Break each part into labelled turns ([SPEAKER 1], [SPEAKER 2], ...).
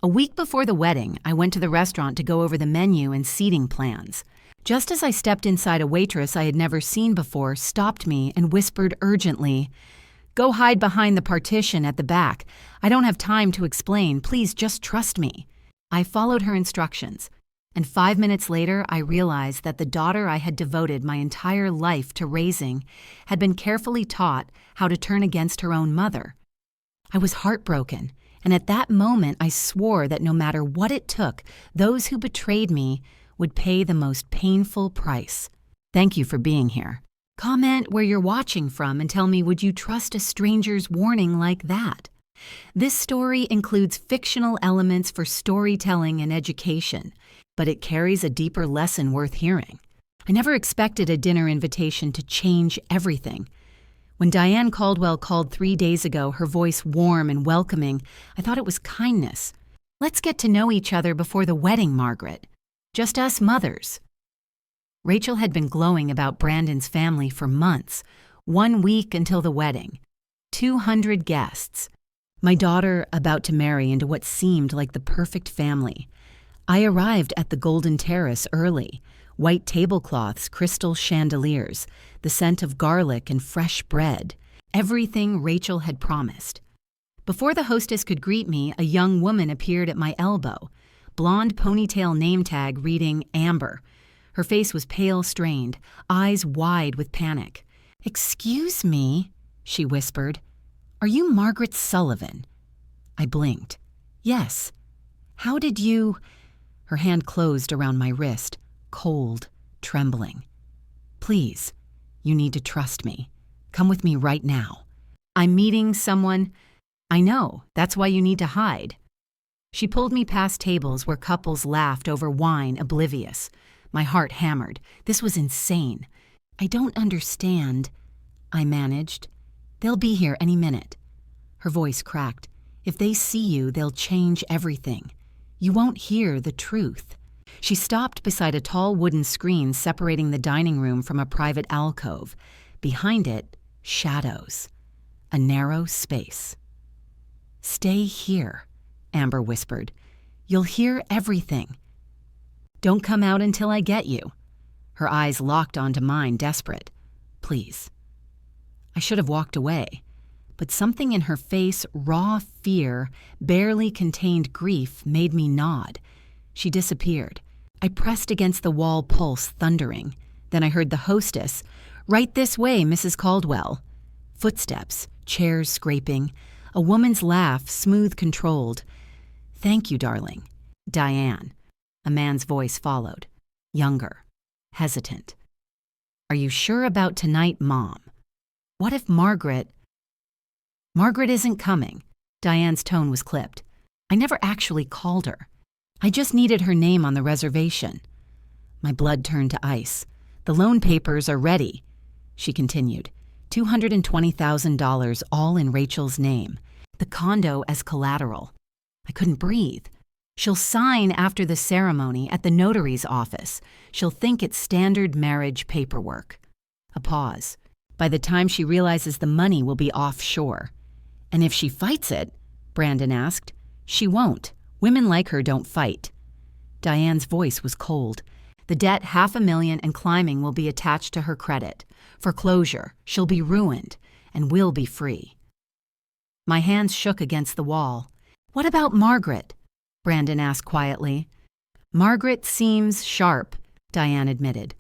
[SPEAKER 1] A week before the wedding, I went to the restaurant to go over the menu and seating plans. Just as I stepped inside, a waitress I had never seen before stopped me and whispered urgently, "Go hide behind the partition at the back. I don't have time to explain. Please just trust me." I followed her instructions, and 5 minutes later I realized that the daughter I had devoted my entire life to raising had been carefully taught how to turn against her own mother. I was heartbroken, and at that moment I swore that no matter what it took, those who betrayed me would pay the most painful price. Thank you for being here. Comment where you're watching from and tell me, would you trust a stranger's warning like that? This story includes fictional elements for storytelling and education, but it carries a deeper lesson worth hearing. I never expected a dinner invitation to change everything. When Diane Caldwell called 3 days ago, her voice warm and welcoming, I thought it was kindness. Let's get to know each other before the wedding, Margaret. Just us mothers. Rachel had been glowing about Brandon's family for months, 1 week until the wedding. 200 guests. My daughter about to marry into what seemed like the perfect family. I arrived at the Golden Terrace early. White tablecloths, crystal chandeliers, the scent of garlic and fresh bread. Everything Rachel had promised. Before the hostess could greet me, a young woman appeared at my elbow. Blonde ponytail name tag reading Amber. Her face was pale, strained, eyes wide with panic. "Excuse me," she whispered. "Are you Margaret Sullivan?" I blinked. "Yes." "How did you—" Her hand closed around my wrist, cold, trembling. "Please, you need to trust me. Come with me right now. I'm meeting someone—" "I know, that's why you need to hide." She pulled me past tables where couples laughed over wine, oblivious. My heart hammered. This was insane. "I don't understand," I managed. "They'll be here any minute." Her voice cracked. "If they see you, they'll change everything. You won't hear the truth." She stopped beside a tall wooden screen separating the dining room from a private alcove. Behind it, shadows. A narrow space. "Stay here," Amber whispered. "You'll hear everything. Don't come out until I get you." Her eyes locked onto mine, desperate. "Please." I should have walked away, but something in her face, raw fear, barely contained grief, made me nod. She disappeared. I pressed against the wall, pulse thundering. Then I heard the hostess, "Right this way, Mrs. Caldwell." Footsteps, chairs scraping, a woman's laugh, smooth, controlled. "Thank you, darling." "Diane." A man's voice followed. Younger. Hesitant. "Are you sure about tonight, Mom? What if Margaret—" "Margaret isn't coming." Diane's tone was clipped. I never actually called her. I just needed her name on the reservation. My blood turned to ice. "The loan papers are ready," she continued. $220,000, all in Rachel's name. The condo as collateral. I couldn't breathe. "She'll sign after the ceremony at the notary's office. She'll think it's standard marriage paperwork." A pause. "By the time she realizes the money will be offshore." "And if she fights it?" Brandon asked. "She won't. Women like her don't fight." Diane's voice was cold. "The debt, $500,000 and climbing, will be attached to her credit. Foreclosure. She'll be ruined, and we'll be free." My hands shook against the wall. "What about Margaret?" Brandon asked quietly. "Margaret seems sharp," Diane admitted.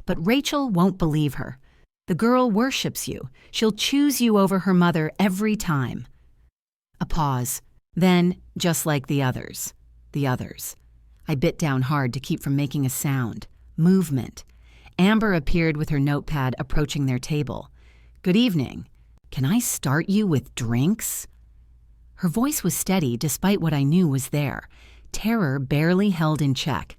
[SPEAKER 1] "But Rachel won't believe her. The girl worships you. She'll choose you over her mother every time." A pause. Then, just like the others. I bit down hard to keep from making a sound. Movement. Amber appeared with her notepad, approaching their table. "Good evening. Can I start you with drinks?" Her voice was steady despite what I knew was there. Terror barely held in check.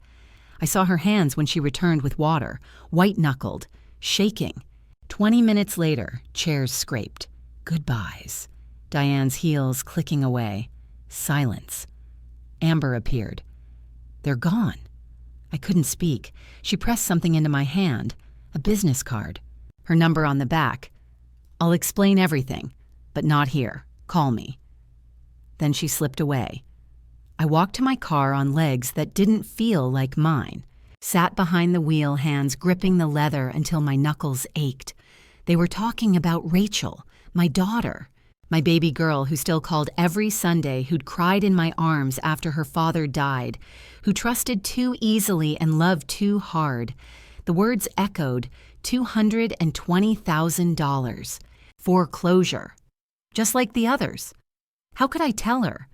[SPEAKER 1] I saw her hands when she returned with water, white-knuckled, shaking. 20 minutes later, chairs scraped. Goodbyes. Diane's heels clicking away. Silence. Amber appeared. "They're gone." I couldn't speak. She pressed something into my hand, a business card. Her number on the back. "I'll explain everything, but not here. Call me." Then she slipped away. I walked to my car on legs that didn't feel like mine, sat behind the wheel, hands gripping the leather until my knuckles ached. They were talking about Rachel, my daughter, my baby girl who still called every Sunday, who'd cried in my arms after her father died, who trusted too easily and loved too hard. The words echoed $220,000. Foreclosure. Just like the others. How could I tell her?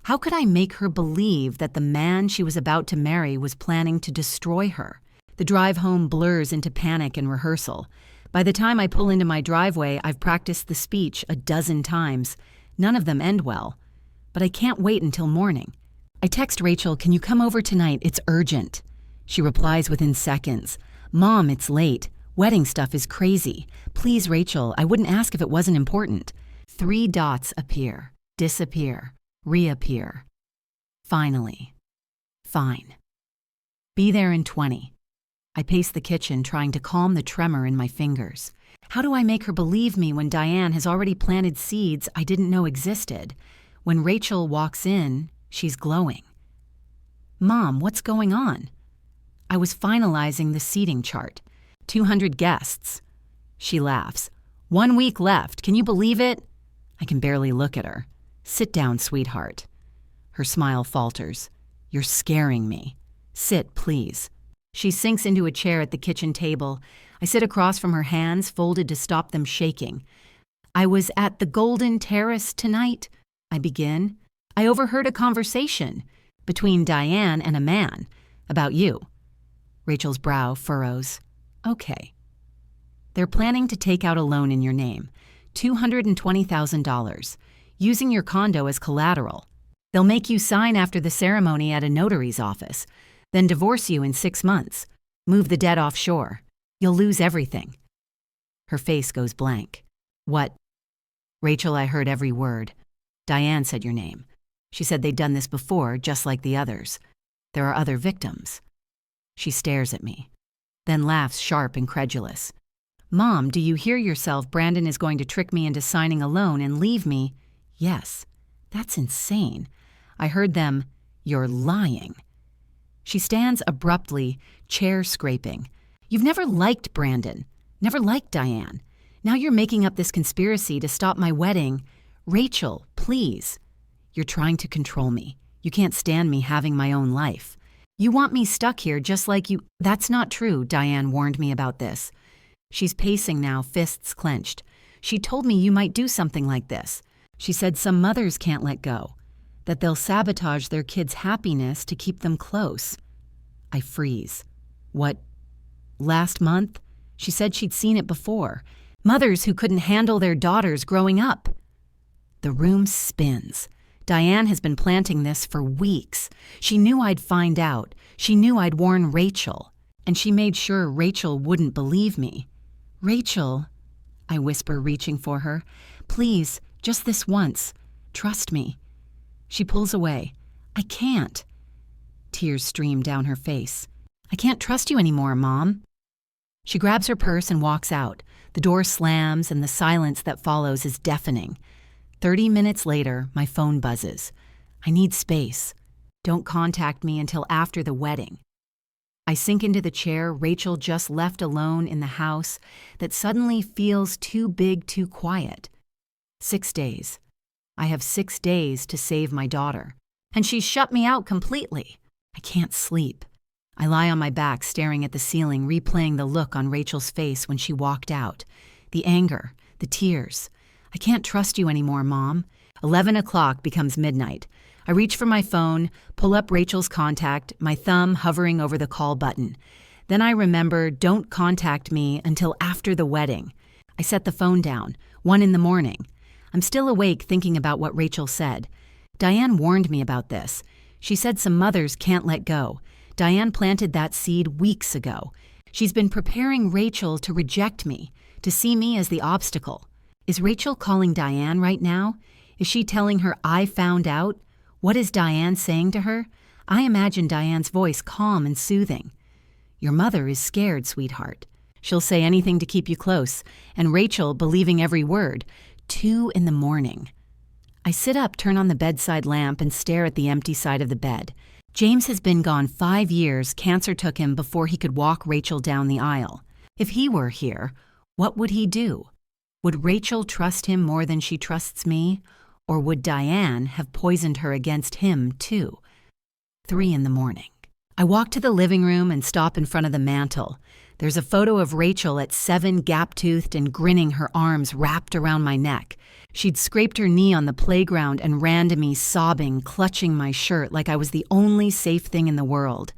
[SPEAKER 1] How could I make her believe that the man she was about to marry was planning to destroy her? The drive home blurs into panic and rehearsal. By the time I pull into my driveway, I've practiced the speech a dozen times. None of them end well. But I can't wait until morning. I text Rachel, "Can you come over tonight? It's urgent." She replies within seconds. "Mom, it's late. Wedding stuff is crazy. Please, Rachel, I wouldn't ask if it wasn't important." 3 dots appear, disappear, reappear. Finally. Fine. Be there in 20. I pace the kitchen, trying to calm the tremor in my fingers. How do I make her believe me when Diane has already planted seeds I didn't know existed? When Rachel walks in, she's glowing. "Mom, what's going on?" I was finalizing the seating chart. 200 guests. She laughs. 1 week left. Can you believe it? I can barely look at her. "Sit down, sweetheart." Her smile falters. "You're scaring me. Sit, please." She sinks into a chair at the kitchen table. I sit across from her, hands folded to stop them shaking. "I was at the Golden Terrace tonight," I begin. "I overheard a conversation between Diane and a man about you." Rachel's brow furrows. "Okay. They're planning to take out a loan in your name, $220,000, using your condo as collateral. They'll make you sign after the ceremony at a notary's office, then divorce you in 6 months, move the debt offshore. You'll lose everything." Her face goes blank. "What?" "Rachel, I heard every word. Diane said your name. She said they'd done this before, just like the others. There are other victims." She stares at me, then laughs sharp, incredulous. "Mom, do you hear yourself? Brandon is going to trick me into signing a loan and leave me." "Yes, that's insane. I heard them. You're lying." She stands abruptly, chair scraping. "You've never liked Brandon, never liked Diane. Now you're making up this conspiracy to stop my wedding. Rachel, please. You're trying to control me. You can't stand me having my own life. You want me stuck here just like you—" "That's not true. Diane warned me about this." She's pacing now, fists clenched. "She told me you might do something like this. She said some mothers can't let go, that they'll sabotage their kids' happiness to keep them close." I freeze. "What? Last month? She said she'd seen it before. Mothers who couldn't handle their daughters growing up." The room spins. Diane has been planting this for weeks. She knew I'd find out. She knew I'd warn Rachel. And she made sure Rachel wouldn't believe me. "Rachel," I whisper, reaching for her, "please, just this once. Trust me." She pulls away. "I can't." Tears stream down her face. "I can't trust you anymore, Mom." She grabs her purse and walks out. The door slams and the silence that follows is deafening. 30 minutes later, my phone buzzes. I need space. Don't contact me until after the wedding. I sink into the chair Rachel just left alone in the house that suddenly feels too big, too quiet. 6 days. I have 6 days to save my daughter. And she's shut me out completely. I can't sleep. I lie on my back staring at the ceiling, replaying the look on Rachel's face when she walked out. The anger, the tears. I can't trust you anymore, Mom. 11 o'clock becomes midnight. I reach for my phone, pull up Rachel's contact, my thumb hovering over the call button. Then I remember, don't contact me until after the wedding. I set the phone down, 1 in the morning. I'm still awake thinking about what Rachel said. Diane warned me about this. She said some mothers can't let go. Diane planted that seed weeks ago. She's been preparing Rachel to reject me, to see me as the obstacle. Is Rachel calling Diane right now? Is she telling her I found out? What is Diane saying to her? I imagine Diane's voice calm and soothing. Your mother is scared, sweetheart. She'll say anything to keep you close, and Rachel believing every word. 2 in the morning. I sit up, turn on the bedside lamp, and stare at the empty side of the bed. James has been gone 5 years. Cancer took him before he could walk Rachel down the aisle. If he were here, what would he do? Would Rachel trust him more than she trusts me? Or would Diane have poisoned her against him, too? 3 in the morning. I walk to the living room and stop in front of the mantel. There's a photo of Rachel at 7, gap-toothed and grinning, her arms wrapped around my neck. She'd scraped her knee on the playground and ran to me sobbing, clutching my shirt like I was the only safe thing in the world.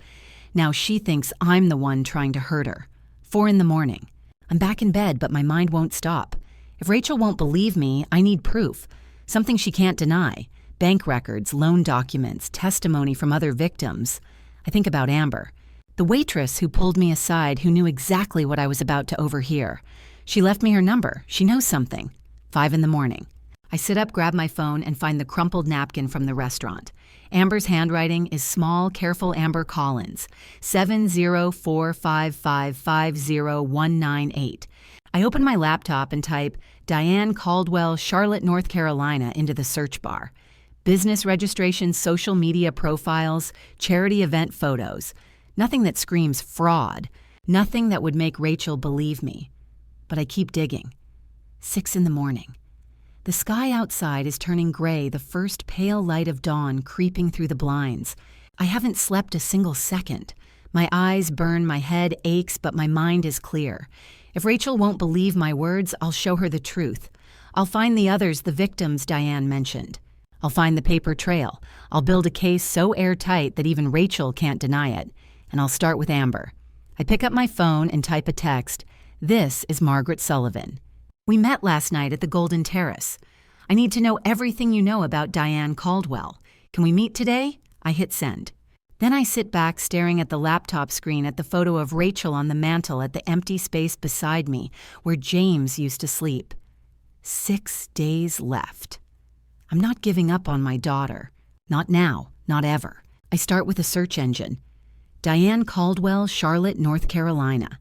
[SPEAKER 1] Now she thinks I'm the one trying to hurt her. 4 in the morning. I'm back in bed, but my mind won't stop. If Rachel won't believe me, I need proof. Something she can't deny. Bank records, loan documents, testimony from other victims. I think about Amber, the waitress who pulled me aside, who knew exactly what I was about to overhear. She left me her number. She knows something. 5 in the morning. I sit up, grab my phone, and find the crumpled napkin from the restaurant. Amber's handwriting is small, careful Amber Collins, 70455500198. I open my laptop and type Diane Caldwell, Charlotte, North Carolina into the search bar. Business registration, social media profiles, charity event photos. Nothing that screams fraud. Nothing that would make Rachel believe me. But I keep digging. 6 in the morning. The sky outside is turning gray, the first pale light of dawn creeping through the blinds. I haven't slept a single second. My eyes burn, my head aches, but my mind is clear. If Rachel won't believe my words, I'll show her the truth. I'll find the others, the victims Diane mentioned. I'll find the paper trail. I'll build a case so airtight that even Rachel can't deny it. And I'll start with Amber. I pick up my phone and type a text. This is Margaret Sullivan. We met last night at the Golden Terrace. I need to know everything you know about Diane Caldwell. Can we meet today? I hit send. Then I sit back staring at the laptop screen at the photo of Rachel on the mantel at the empty space beside me where James used to sleep. 6 days left. I'm not giving up on my daughter. Not now, not ever. I start with a search engine. Diane Caldwell, Charlotte, North Carolina.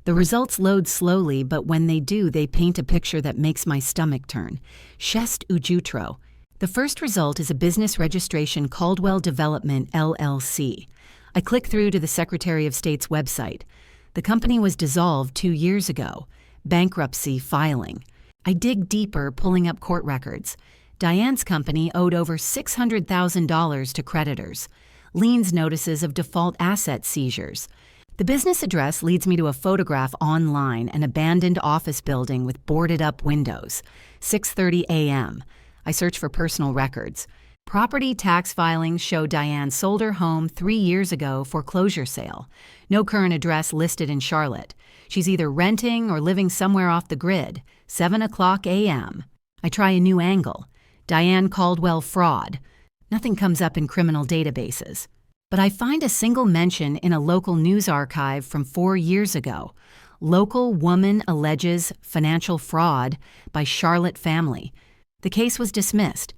[SPEAKER 1] The results load slowly, but when they do, they paint a picture that makes my stomach turn. Chest Ujutro. The first result is a business registration, Caldwell Development, LLC. I click through to the Secretary of State's website. The company was dissolved 2 years ago. Bankruptcy filing. I dig deeper, pulling up court records. Diane's company owed over $600,000 to creditors. Liens notices of default asset seizures. The business address leads me to a photograph online, an abandoned office building with boarded-up windows. 6:30 a.m. I search for personal records. Property tax filings show Diane sold her home 3 years ago, foreclosure sale. No current address listed in Charlotte. She's either renting or living somewhere off the grid. 7 o'clock a.m. I try a new angle. Diane Caldwell fraud. Nothing comes up in criminal databases. But I find a single mention in a local news archive from 4 years ago. Local woman alleges financial fraud by Charlotte family. The case was dismissed.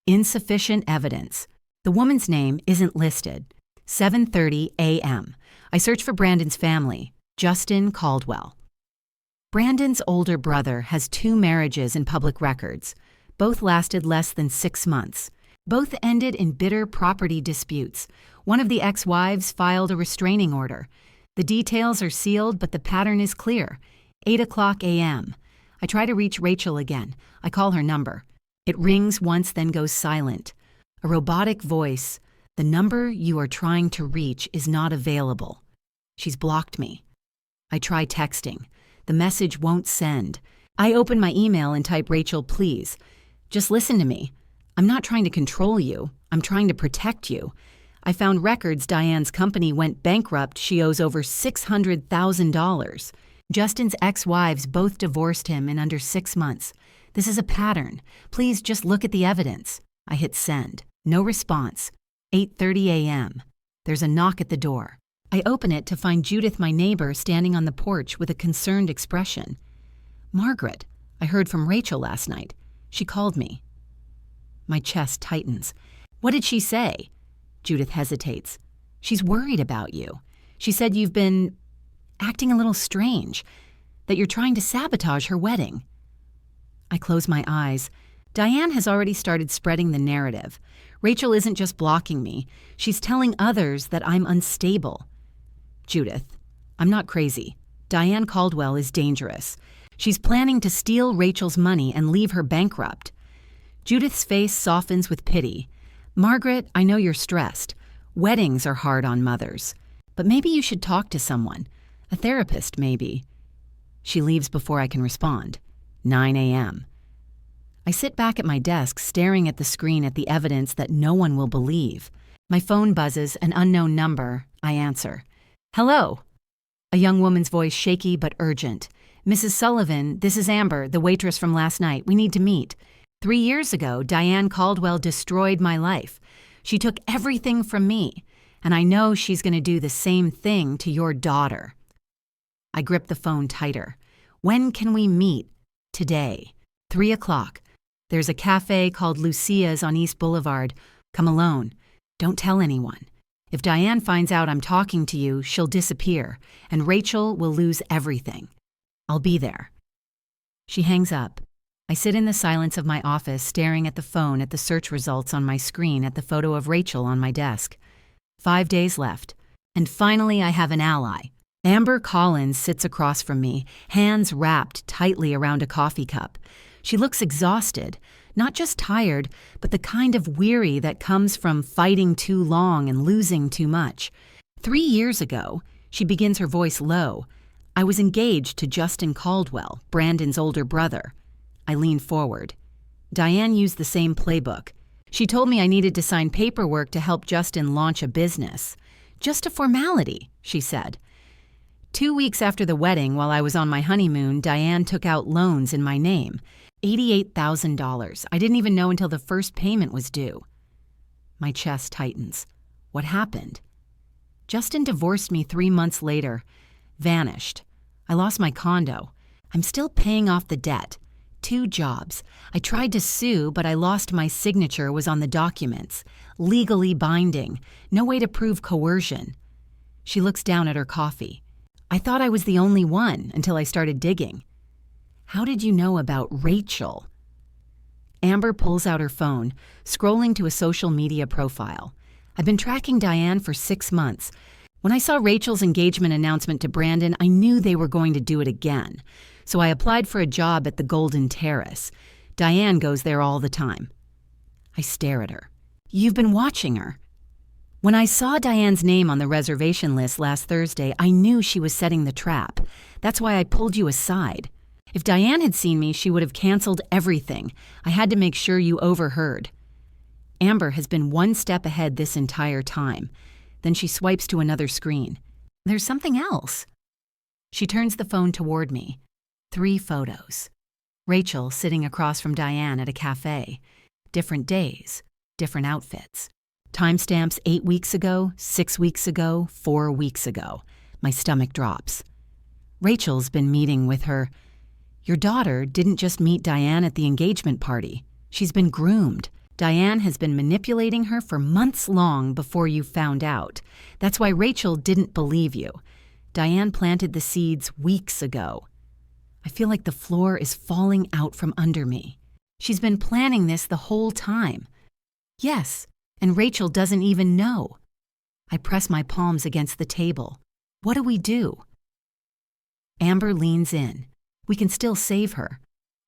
[SPEAKER 1] Insufficient evidence. The woman's name isn't listed. 7:30 a.m. I search for Brandon's family. Justin Caldwell. Brandon's older brother has 2 marriages in public records. Both lasted less than 6 months. Both ended in bitter property disputes. One of the ex-wives filed a restraining order. The details are sealed, but the pattern is clear. 8 o'clock a.m. I try to reach Rachel again. I call her number. It rings once, then goes silent. A robotic voice. The number you are trying to reach is not available. She's blocked me. I try texting. The message won't send. I open my email and type, Rachel, please. Just listen to me. I'm not trying to control you. I'm trying to protect you. I found records Diane's company went bankrupt. She owes over $600,000. Justin's ex-wives both divorced him in under 6 months. This is a pattern. Please just look at the evidence. I hit send. No response. 8:30 a.m. There's a knock at the door. I open it to find Judith, my neighbor, standing on the porch with a concerned expression. Margaret, I heard from Rachel last night. She called me. My chest tightens. What did she say? Judith hesitates. She's worried about you. She said you've been acting a little strange, that you're trying to sabotage her wedding. I close my eyes. Diane has already started spreading the narrative. Rachel isn't just blocking me, she's telling others that I'm unstable. Judith, I'm not crazy. Diane Caldwell is dangerous. She's planning to steal Rachel's money and leave her bankrupt. Judith's face softens with pity. Margaret, I know you're stressed. Weddings are hard on mothers. But maybe you should talk to someone. A therapist, maybe. She leaves before I can respond. 9 a.m. I sit back at my desk, staring at the screen at the evidence that no one will believe. My phone buzzes, an unknown number. I answer. Hello. A young woman's voice, shaky but urgent. Mrs. Sullivan, this is Amber, the waitress from last night. We need to meet. 3 years ago, Diane Caldwell destroyed my life. She took everything from me, and I know she's going to do the same thing to your daughter. I grip the phone tighter. When can we meet? Today. 3 o'clock. There's a cafe called Lucia's on East Boulevard. Come alone. Don't tell anyone. If Diane finds out I'm talking to you, she'll disappear, and Rachel will lose everything. I'll be there. She hangs up. I sit in the silence of my office, staring at the phone at the search results on my screen at the photo of Rachel on my desk. 5 days left. And finally, I have an ally. Amber Collins sits across from me, hands wrapped tightly around a coffee cup. She looks exhausted, not just tired, but the kind of weary that comes from fighting too long and losing too much. 3 years ago, she begins her voice low, I was engaged to Justin Caldwell, Brandon's older brother. I lean forward. Diane used the same playbook. She told me I needed to sign paperwork to help Justin launch a business. Just a formality, she said. 2 weeks after the wedding, while I was on my honeymoon, Diane took out loans in my name. $88,000. I didn't even know until the first payment was due. My chest tightens. What happened? Justin divorced me 3 months later. Vanished. I lost my condo. I'm still paying off the debt. 2 jobs. I tried to sue, but I lost my signature was on the documents. Legally binding. No way to prove coercion. She looks down at her coffee. I thought I was the only one until I started digging. How did you know about Rachel? Amber pulls out her phone, scrolling to a social media profile. I've been tracking Diane for 6 months. When I saw Rachel's engagement announcement to Brandon, I knew they were going to do it again. So I applied for a job at the Golden Terrace. Diane goes there all the time. I stare at her. You've been watching her. When I saw Diane's name on the reservation list last Thursday, I knew she was setting the trap. That's why I pulled you aside. If Diane had seen me, she would have canceled everything. I had to make sure you overheard. Amber has been 1 step ahead this entire time. Then she swipes to another screen. There's something else. She turns the phone toward me. 3 photos. Rachel sitting across from Diane at a cafe. Different days, different outfits. Timestamps 8 weeks ago, 6 weeks ago, 4 weeks ago. My stomach drops. Rachel's been meeting with her. Your daughter didn't just meet Diane at the engagement party. She's been groomed. Diane has been manipulating her for months long before you found out. That's why Rachel didn't believe you. Diane planted the seeds weeks ago. I feel like the floor is falling out from under me. She's been planning this the whole time. Yes, and Rachel doesn't even know. I press my palms against the table. What do we do? Amber leans in. We can still save her.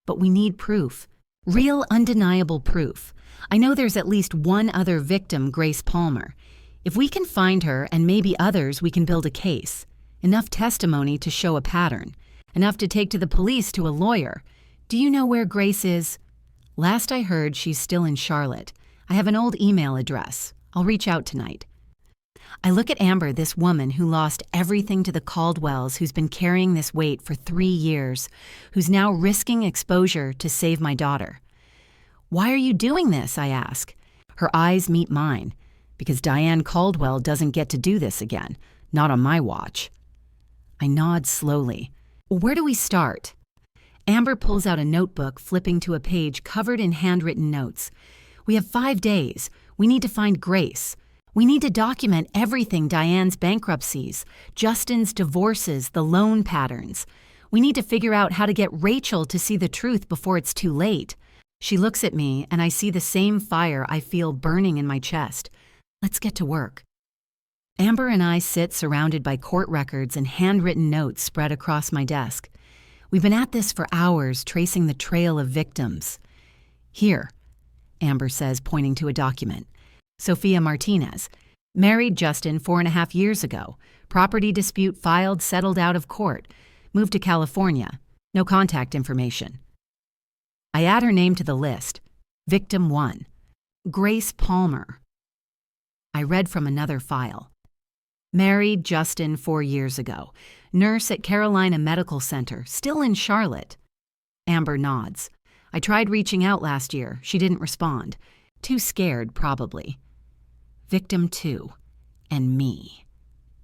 [SPEAKER 1] But we need proof. Real, undeniable proof. I know there's at least one other victim, Grace Palmer. If we can find her and maybe others, we can build a case. Enough testimony to show a pattern. Enough to take to the police, to a lawyer. Do you know where Grace is? Last I heard, she's still in Charlotte. I have an old email address. I'll reach out tonight. I look at Amber, this woman who lost everything to the Caldwells, who's been carrying this weight for 3 years, who's now risking exposure to save my daughter. Why are you doing this? I ask. Her eyes meet mine. Because Diane Caldwell doesn't get to do this again. Not on my watch. I nod slowly. Where do we start? Amber pulls out a notebook, flipping to a page covered in handwritten notes. We have 5 days. We need to find Grace. We need to document everything: Diane's bankruptcies, Justin's divorces, the loan patterns. We need to figure out how to get Rachel to see the truth before it's too late. She looks at me, and I see the same fire I feel burning in my chest. Let's get to work. Amber and I sit surrounded by court records and handwritten notes spread across my desk. We've been at this for hours, tracing the trail of victims. Here, Amber says, pointing to a document. Sophia Martinez. Married Justin 4.5 years ago. Property dispute filed, settled out of court. Moved to California. No contact information. I add her name to the list. Victim 1. Grace Palmer. I read from another file. Married Justin 4 years ago. Nurse at Carolina Medical Center, still in Charlotte. Amber nods. I tried reaching out last year. She didn't respond. Too scared, probably. Victim 2. And me.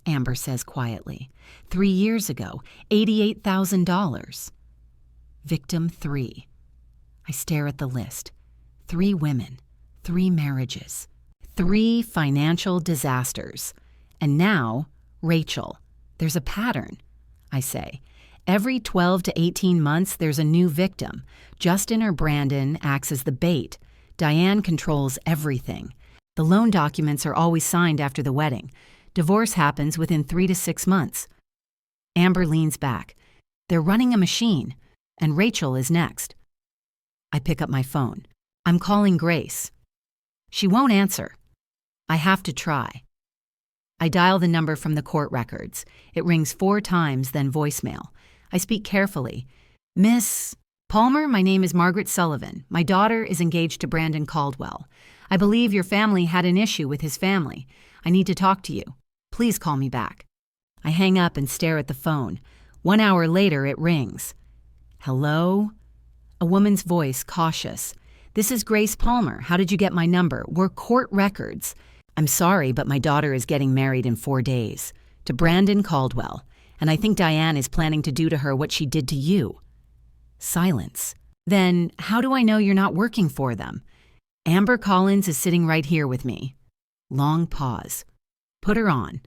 [SPEAKER 1] Amber says quietly. 3 years ago, $88,000. Victim 3. I stare at the list. 3 women, 3 marriages, 3 financial disasters. And now, Rachel. There's a pattern, I say. Every 12 to 18 months, there's a new victim. Justin or Brandon acts as the bait. Diane controls everything. The loan documents are always signed after the wedding. Divorce happens within 3 to 6 months. Amber leans back. They're running a machine, and Rachel is next. I pick up my phone. I'm calling Grace. She won't answer. I have to try. I dial the number from the court records. It rings 4 times, then voicemail. I speak carefully. Miss Palmer, my name is Margaret Sullivan. My daughter is engaged to Brandon Caldwell. I believe your family had an issue with his family. I need to talk to you. Please call me back. I hang up and stare at the phone. 1 hour later, it rings. Hello? A woman's voice, cautious. This is Grace Palmer. How did you get my number? We're court records. I'm sorry, but my daughter is getting married in 4 days. To Brandon Caldwell. And I think Diane is planning to do to her what she did to you. Silence. Then, how do I know you're not working for them? Amber Collins is sitting right here with me. Long pause. Put her on.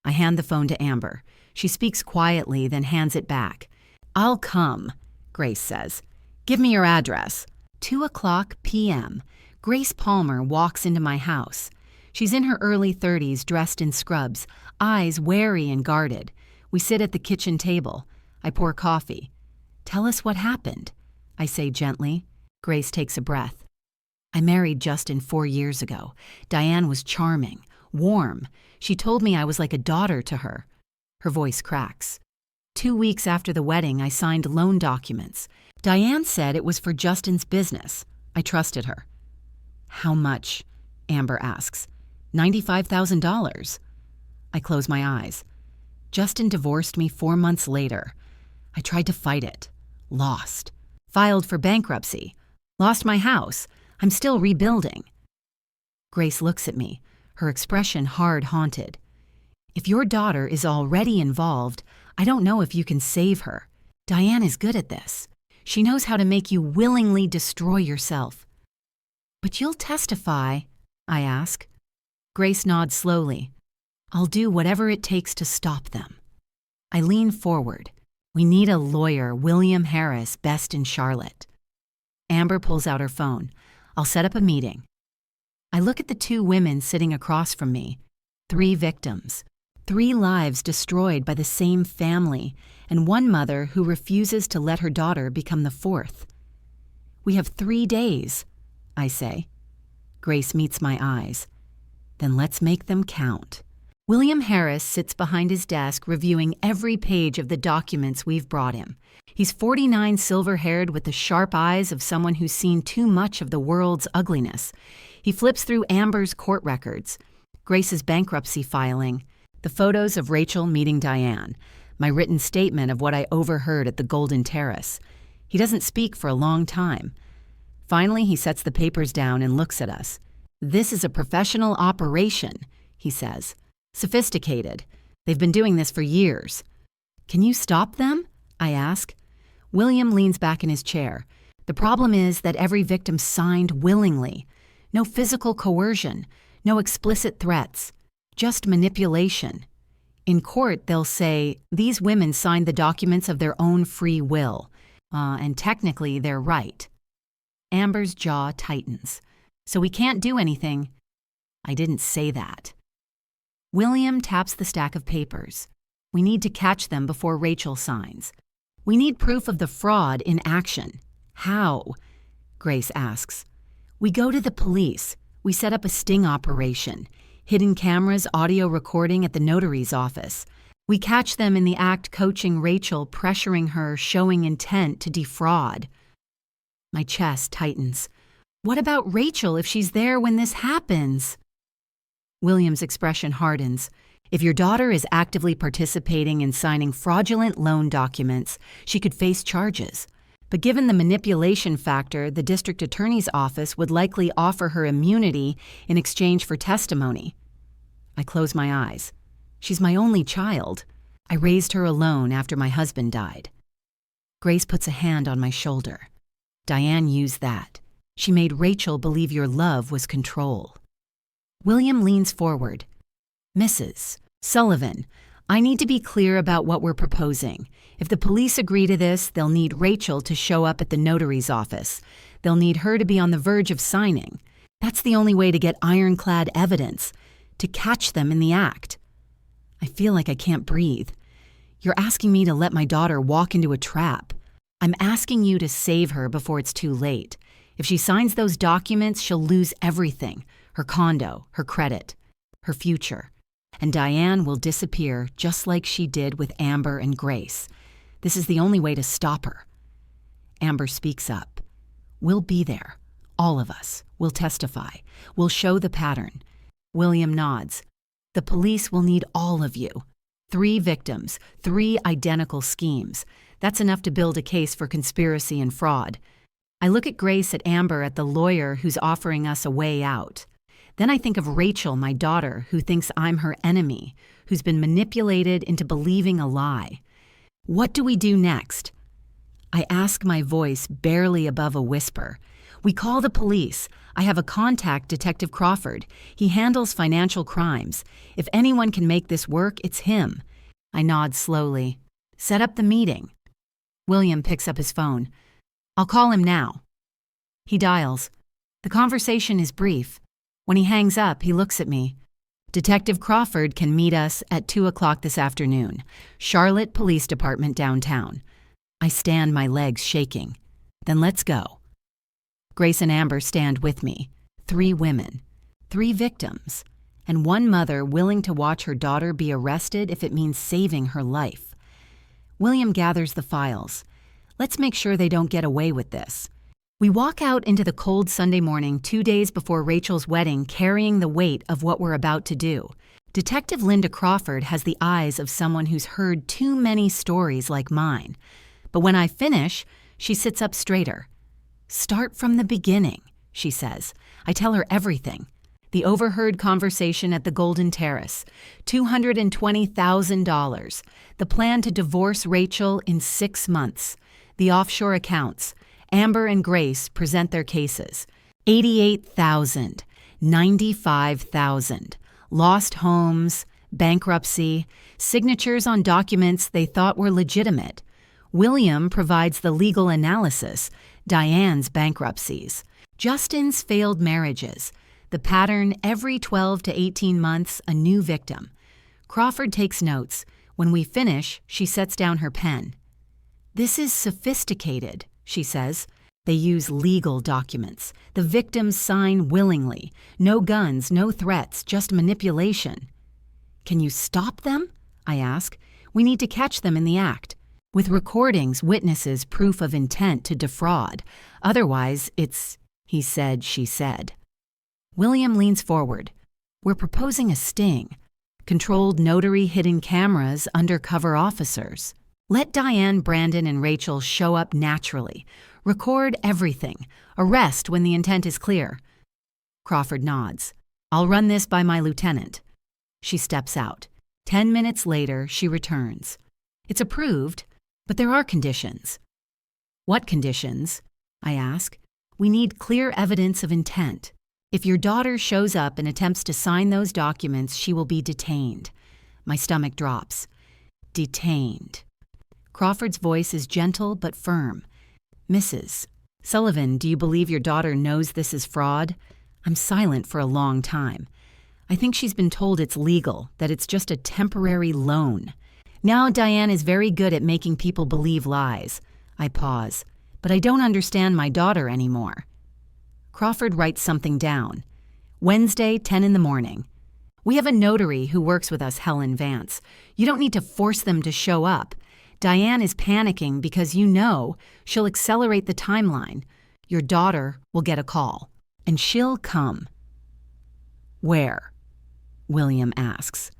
[SPEAKER 1] I hand the phone to Amber. She speaks quietly, then hands it back. I'll come, Grace says. Give me your address. 2:00 p.m. Grace Palmer walks into my house. She's in her early 30s, dressed in scrubs, eyes wary and guarded. We sit at the kitchen table. I pour coffee. Tell us what happened, I say gently. Grace takes a breath. I married Justin 4 years ago. Diane was charming, warm. She told me I was like a daughter to her. Her voice cracks. 2 weeks after the wedding, I signed loan documents. Diane said it was for Justin's business. I trusted her. How much? Amber asks. $95,000. I close my eyes. Justin divorced me 4 months later. I tried to fight it. Lost. Filed for bankruptcy. Lost my house. I'm still rebuilding. Grace looks at me, her expression hard-haunted. If your daughter is already involved, I don't know if you can save her. Diane is good at this. She knows how to make you willingly destroy yourself. But you'll testify, I ask. Grace nods slowly. I'll do whatever it takes to stop them. I lean forward. We need a lawyer, William Harris, best in Charlotte. Amber pulls out her phone. I'll set up a meeting. I look at the 2 women sitting across from me. 3 victims. 3 lives destroyed by the same family, and 1 mother who refuses to let her daughter become the 4th. We have 3 days, I say. Grace meets my eyes. Then let's make them count. William Harris sits behind his desk reviewing every page of the documents we've brought him. He's 49, silver-haired, with the sharp eyes of someone who's seen too much of the world's ugliness. He flips through Amber's court records, Grace's bankruptcy filing, the photos of Rachel meeting Diane, my written statement of what I overheard at the Golden Terrace. He doesn't speak for a long time. Finally, he sets the papers down and looks at us. This is a professional operation, he says. Sophisticated. They've been doing this for years. Can you stop them? I ask. William leans back in his chair. The problem is that every victim signed willingly. No physical coercion, no explicit threats, just manipulation. In court, they'll say, these women signed the documents of their own free will, and technically they're right. Amber's jaw tightens. So we can't do anything. I didn't say that. William taps the stack of papers. We need to catch them before Rachel signs. We need proof of the fraud in action. How? Grace asks. We go to the police. We set up a sting operation. Hidden cameras, audio recording at the notary's office. We catch them in the act coaching Rachel, pressuring her, showing intent to defraud. My chest tightens. What about Rachel if she's there when this happens? William's expression hardens. If your daughter is actively participating in signing fraudulent loan documents, she could face charges. But given the manipulation factor, the district attorney's office would likely offer her immunity in exchange for testimony. I close my eyes. She's my only child. I raised her alone after my husband died. Grace puts a hand on my shoulder. Diane used that. She made Rachel believe your love was control. William leans forward. Mrs. Sullivan, I need to be clear about what we're proposing. If the police agree to this, they'll need Rachel to show up at the notary's office. They'll need her to be on the verge of signing. That's the only way to get ironclad evidence, to catch them in the act. I feel like I can't breathe. You're asking me to let my daughter walk into a trap. I'm asking you to save her before it's too late. If she signs those documents, she'll lose everything. Her condo, her credit, her future. And Diane will disappear just like she did with Amber and Grace. This is the only way to stop her. Amber speaks up. We'll be there. All of us. We'll testify. We'll show the pattern. William nods. The police will need all of you. 3 victims, 3 identical schemes. That's enough to build a case for conspiracy and fraud. I look at Grace, at Amber, at the lawyer who's offering us a way out. Then I think of Rachel, my daughter, who thinks I'm her enemy, who's been manipulated into believing a lie. What do we do next? I ask, my voice barely above a whisper. We call the police. I have a contact, Detective Crawford. He handles financial crimes. If anyone can make this work, it's him. I nod slowly. Set up the meeting. William picks up his phone. I'll call him now. He dials. The conversation is brief. When he hangs up, he looks at me. Detective Crawford can meet us at 2 o'clock this afternoon. Charlotte Police Department downtown. I stand, my legs shaking. Then let's go. Grace and Amber stand with me. 3 women. 3 victims. And 1 mother willing to watch her daughter be arrested if it means saving her life. William gathers the files. Let's make sure they don't get away with this. We walk out into the cold Sunday morning 2 days before Rachel's wedding, carrying the weight of what we're about to do. Detective Linda Crawford has the eyes of someone who's heard too many stories like mine. But when I finish, she sits up straighter. Start from the beginning, she says. I tell her everything. The overheard conversation at the Golden Terrace, $220,000, the plan to divorce Rachel in 6 months, the offshore accounts. Amber and Grace present their cases. $88,000, $95,000, lost homes, bankruptcy, signatures on documents they thought were legitimate. William provides the legal analysis, Diane's bankruptcies, Justin's failed marriages, the pattern every 12 to 18 months, a new victim. Crawford takes notes. When we finish, she sets down her pen. This is sophisticated, she says. They use legal documents. The victims sign willingly. No guns, no threats, just manipulation. Can you stop them? I ask. We need to catch them in the act. With recordings, witnesses, proof of intent to defraud. Otherwise, it's he said, she said. William leans forward. We're proposing a sting. Controlled notary, hidden cameras, undercover officers. Let Diane, Brandon, and Rachel show up naturally. Record everything. Arrest when the intent is clear. Crawford nods. I'll run this by my lieutenant. She steps out. 10 minutes later, she returns. It's approved, but there are conditions. What conditions? I ask. We need clear evidence of intent. If your daughter shows up and attempts to sign those documents, she will be detained. My stomach drops. Detained. Crawford's voice is gentle but firm. Mrs. Sullivan, do you believe your daughter knows this is fraud? I'm silent for a long time. I think she's been told it's legal, that it's just a temporary loan. Now Diane is very good at making people believe lies. I pause. But I don't understand my daughter anymore. Crawford writes something down. Wednesday, 10 in the morning. We have a notary who works with us, Helen Vance. You don't need to force them to show up. Diane is panicking because you know she'll accelerate the timeline. Your daughter will get a call, and she'll come. Where? William asks.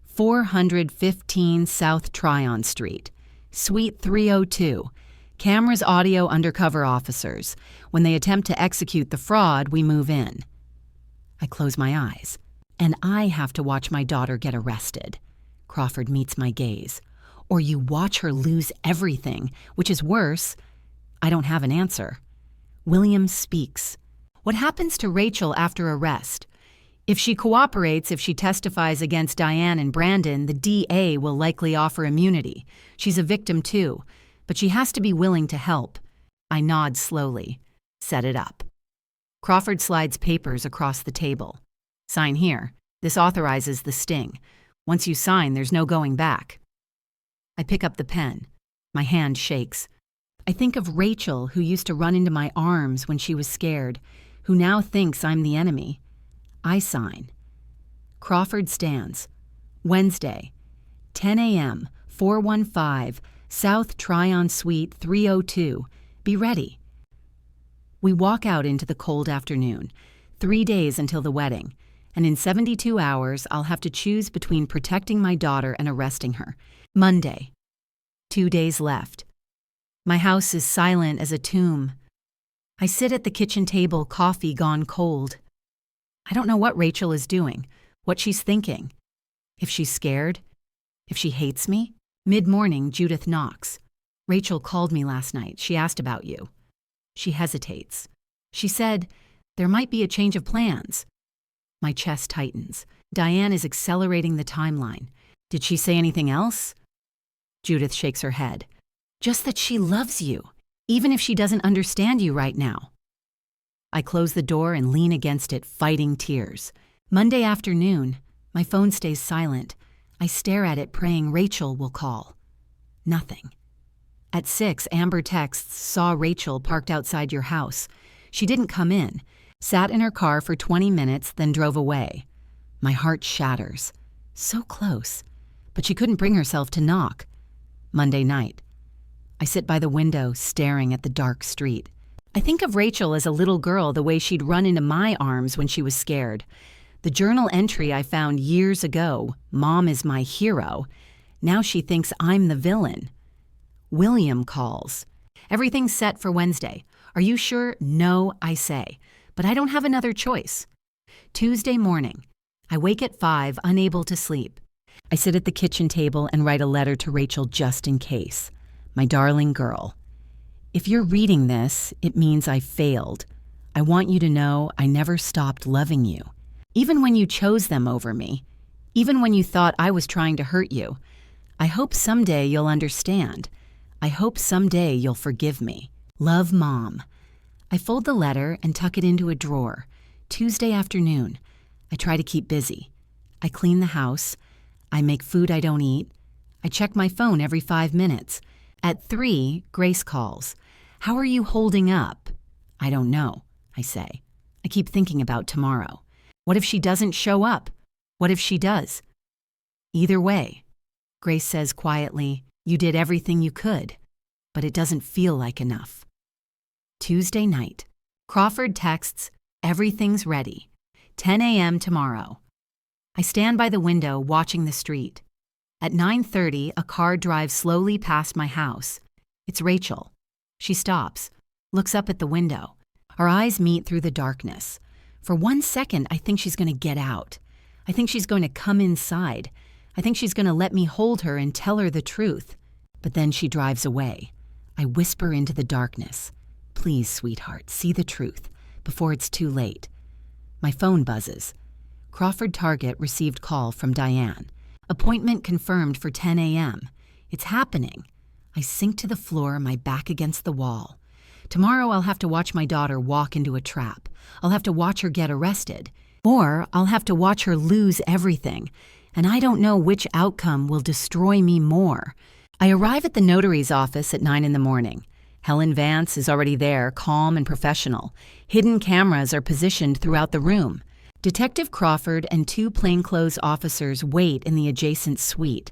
[SPEAKER 1] 415 South Tryon Street, Suite 302. Cameras, audio, undercover officers. When they attempt to execute the fraud, we move in. I close my eyes, and I have to watch my daughter get arrested. Crawford meets my gaze. Or you watch her lose everything, which is worse. I don't have an answer. William speaks. What happens to Rachel after arrest? If she cooperates, if she testifies against Diane and Brandon, the DA will likely offer immunity. She's a victim too, but she has to be willing to help. I nod slowly. Set it up. Crawford slides papers across the table. Sign here. This authorizes the sting. Once you sign, there's no going back. I pick up the pen. My hand shakes. I think of Rachel, who used to run into my arms when she was scared, who now thinks I'm the enemy. I sign. Crawford stands. Wednesday, 10 a.m., 415, South Tryon Suite 302. Be ready. We walk out into the cold afternoon. 3 days until the wedding. And in 72 hours, I'll have to choose between protecting my daughter and arresting her. Monday. 2 days left. My house is silent as a tomb. I sit at the kitchen table, coffee gone cold. I don't know what Rachel is doing, what she's thinking. If she's scared, if she hates me. Mid-morning, Judith knocks. Rachel called me last night. She asked about you. She hesitates. She said, there might be a change of plans. My chest tightens. Diane is accelerating the timeline. Did she say anything else? Judith shakes her head. Just that she loves you, even if she doesn't understand you right now. I close the door and lean against it, fighting tears. Monday afternoon, my phone stays silent. I stare at it, praying Rachel will call. Nothing. At 6, Amber texts, saw Rachel parked outside your house. She didn't come in, sat in her car for 20 minutes, then drove away. My heart shatters. So close. But she couldn't bring herself to knock. Monday night. I sit by the window, staring at the dark street. I think of Rachel as a little girl, the way she'd run into my arms when she was scared. The journal entry I found years ago, Mom is my hero. Now she thinks I'm the villain. William calls. Everything's set for Wednesday. Are you sure? No, I say. But I don't have another choice. Tuesday morning. I wake at 5, unable to sleep. I sit at the kitchen table and write a letter to Rachel just in case. My darling girl. If you're reading this, it means I failed. I want you to know I never stopped loving you. Even when you chose them over me. Even when you thought I was trying to hurt you. I hope someday you'll understand. I hope someday you'll forgive me. Love, Mom. I fold the letter and tuck it into a drawer. Tuesday afternoon. I try to keep busy. I clean the house. I make food I don't eat. I check my phone every 5 minutes. At 3, Grace calls. How are you holding up? I don't know, I say. I keep thinking about tomorrow. What if she doesn't show up? What if she does? Either way, Grace says quietly, you did everything you could, but it doesn't feel like enough. Tuesday night. Crawford texts, everything's ready. 10 a.m. tomorrow. I stand by the window watching the street. At 9:30, a car drives slowly past my house. It's Rachel. She stops, looks up at the window. Our eyes meet through the darkness. For 1 second, I think she's going to get out. I think she's going to come inside. I think she's going to let me hold her and tell her the truth. But then she drives away. I whisper into the darkness. Please, sweetheart, see the truth before it's too late. My phone buzzes. Crawford Target received call from Diane. Appointment confirmed for 10 a.m. It's happening. I sink to the floor, my back against the wall. Tomorrow I'll have to watch my daughter walk into a trap. I'll have to watch her get arrested. Or I'll have to watch her lose everything. And I don't know which outcome will destroy me more. I arrive at the notary's office at 9 in the morning. Helen Vance is already there, calm and professional. Hidden cameras are positioned throughout the room. Detective Crawford and 2 plainclothes officers wait in the adjacent suite.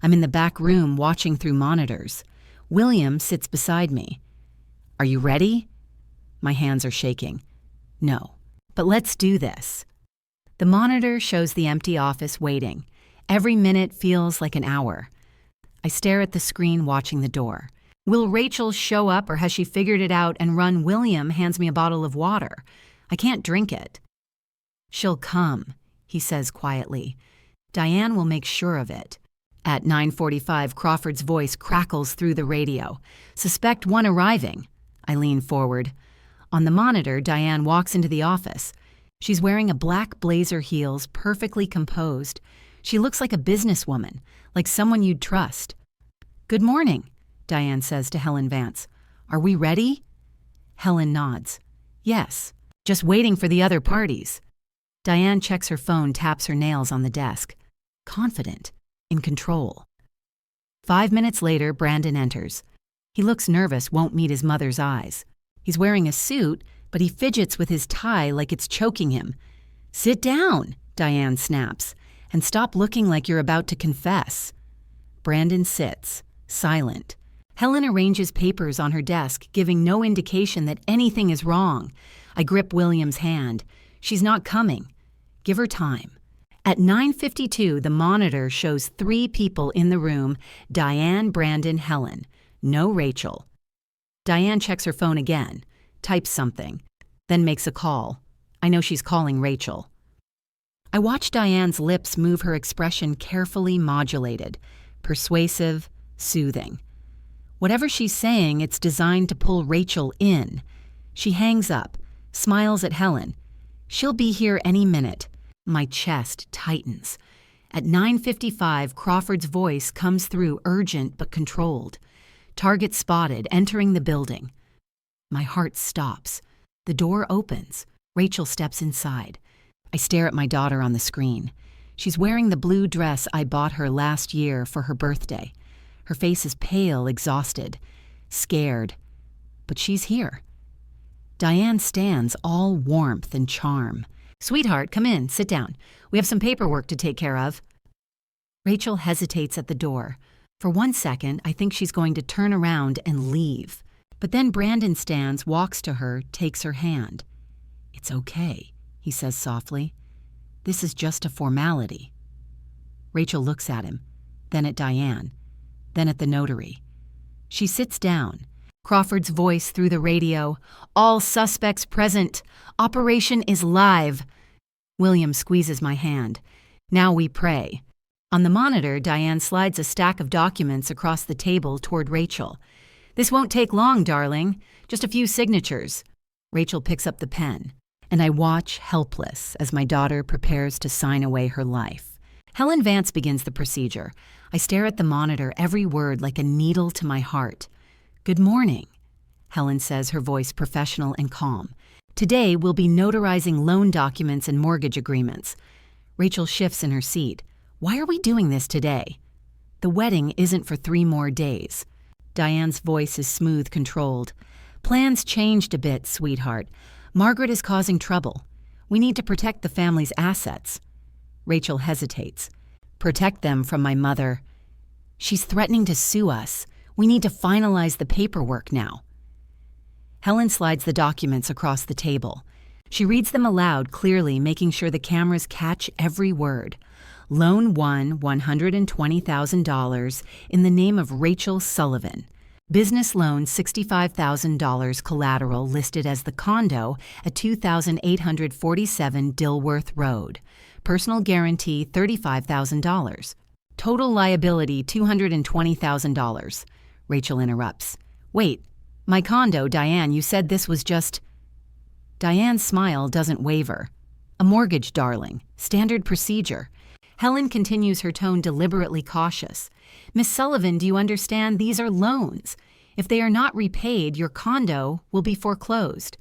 [SPEAKER 1] I'm in the back room watching through monitors. William sits beside me. "Are you ready?" My hands are shaking. "No, but let's do this." The monitor shows the empty office waiting. Every minute feels like an hour. I stare at the screen watching the door. Will Rachel show up, or has she figured it out and run? William hands me a bottle of water. I can't drink it. "She'll come," he says quietly. "Diane will make sure of it." At 9:45, Crawford's voice crackles through the radio. "Suspect 1 arriving." I lean forward. On the monitor, Diane walks into the office. She's wearing a black blazer heels, perfectly composed. She looks like a businesswoman, like someone you'd trust. "Good morning," Diane says to Helen Vance. "Are we ready?" Helen nods. "Yes, just waiting for the other parties." Diane checks her phone, taps her nails on the desk. Confident, in control. 5 minutes later, Brandon enters. He looks nervous, won't meet his mother's eyes. He's wearing a suit, but he fidgets with his tie like it's choking him. "Sit down," Diane snaps, "and stop looking like you're about to confess." Brandon sits, silent. Helen arranges papers on her desk, giving no indication that anything is wrong. I grip William's hand. "She's not coming. Give her time." At 9:52, the monitor shows 3 people in the room: Diane, Brandon, Helen. No Rachel. Diane checks her phone again, types something, then makes a call. I know she's calling Rachel. I watch Diane's lips move, her expression carefully modulated, persuasive, soothing. Whatever she's saying, it's designed to pull Rachel in. She hangs up, smiles at Helen. "She'll be here any minute." My chest tightens. At 9:55, Crawford's voice comes through, urgent but controlled. "Target spotted, entering the building." My heart stops. The door opens. Rachel steps inside. I stare at my daughter on the screen. She's wearing the blue dress I bought her last year for her birthday. Her face is pale, exhausted, scared. But she's here. Diane stands, all warmth and charm. "Sweetheart, come in, sit down. We have some paperwork to take care of." Rachel hesitates at the door. For 1 second, I think she's going to turn around and leave. But then Brandon stands, walks to her, takes her hand. "It's okay," he says softly. "This is just a formality." Rachel looks at him, then at Diane, then at the notary. She sits down. Crawford's voice through the radio: "All suspects present. Operation is live." William squeezes my hand. "Now we pray." On the monitor, Diane slides a stack of documents across the table toward Rachel. "This won't take long, darling. Just a few signatures." Rachel picks up the pen, and I watch helpless as my daughter prepares to sign away her life. Helen Vance begins the procedure. I stare at the monitor, every word like a needle to my heart. "Good morning," Helen says, her voice professional and calm. "Today we'll be notarizing loan documents and mortgage agreements." Rachel shifts in her seat. "Why are we doing this today?" "The wedding isn't for 3 more days." Diane's voice is smooth, controlled. "Plans changed a bit, sweetheart. Margaret is causing trouble. We need to protect the family's assets." Rachel hesitates. "Protect them from my mother. She's threatening to sue us. We need to finalize the paperwork now." Helen slides the documents across the table. She reads them aloud, clearly, making sure the cameras catch every word. Loan 1, $120,000 in the name of Rachel Sullivan. Business loan, $65,000 collateral listed as the condo at 2847 Dilworth Road. Personal guarantee, $35,000. Total liability, $220,000. Rachel interrupts. "Wait, my condo, Diane, you said this was just..." Diane's smile doesn't waver. "A mortgage, darling. Standard procedure." Helen continues, her tone deliberately cautious. "Miss Sullivan, do you understand? These are loans. If they are not repaid, your condo will be foreclosed.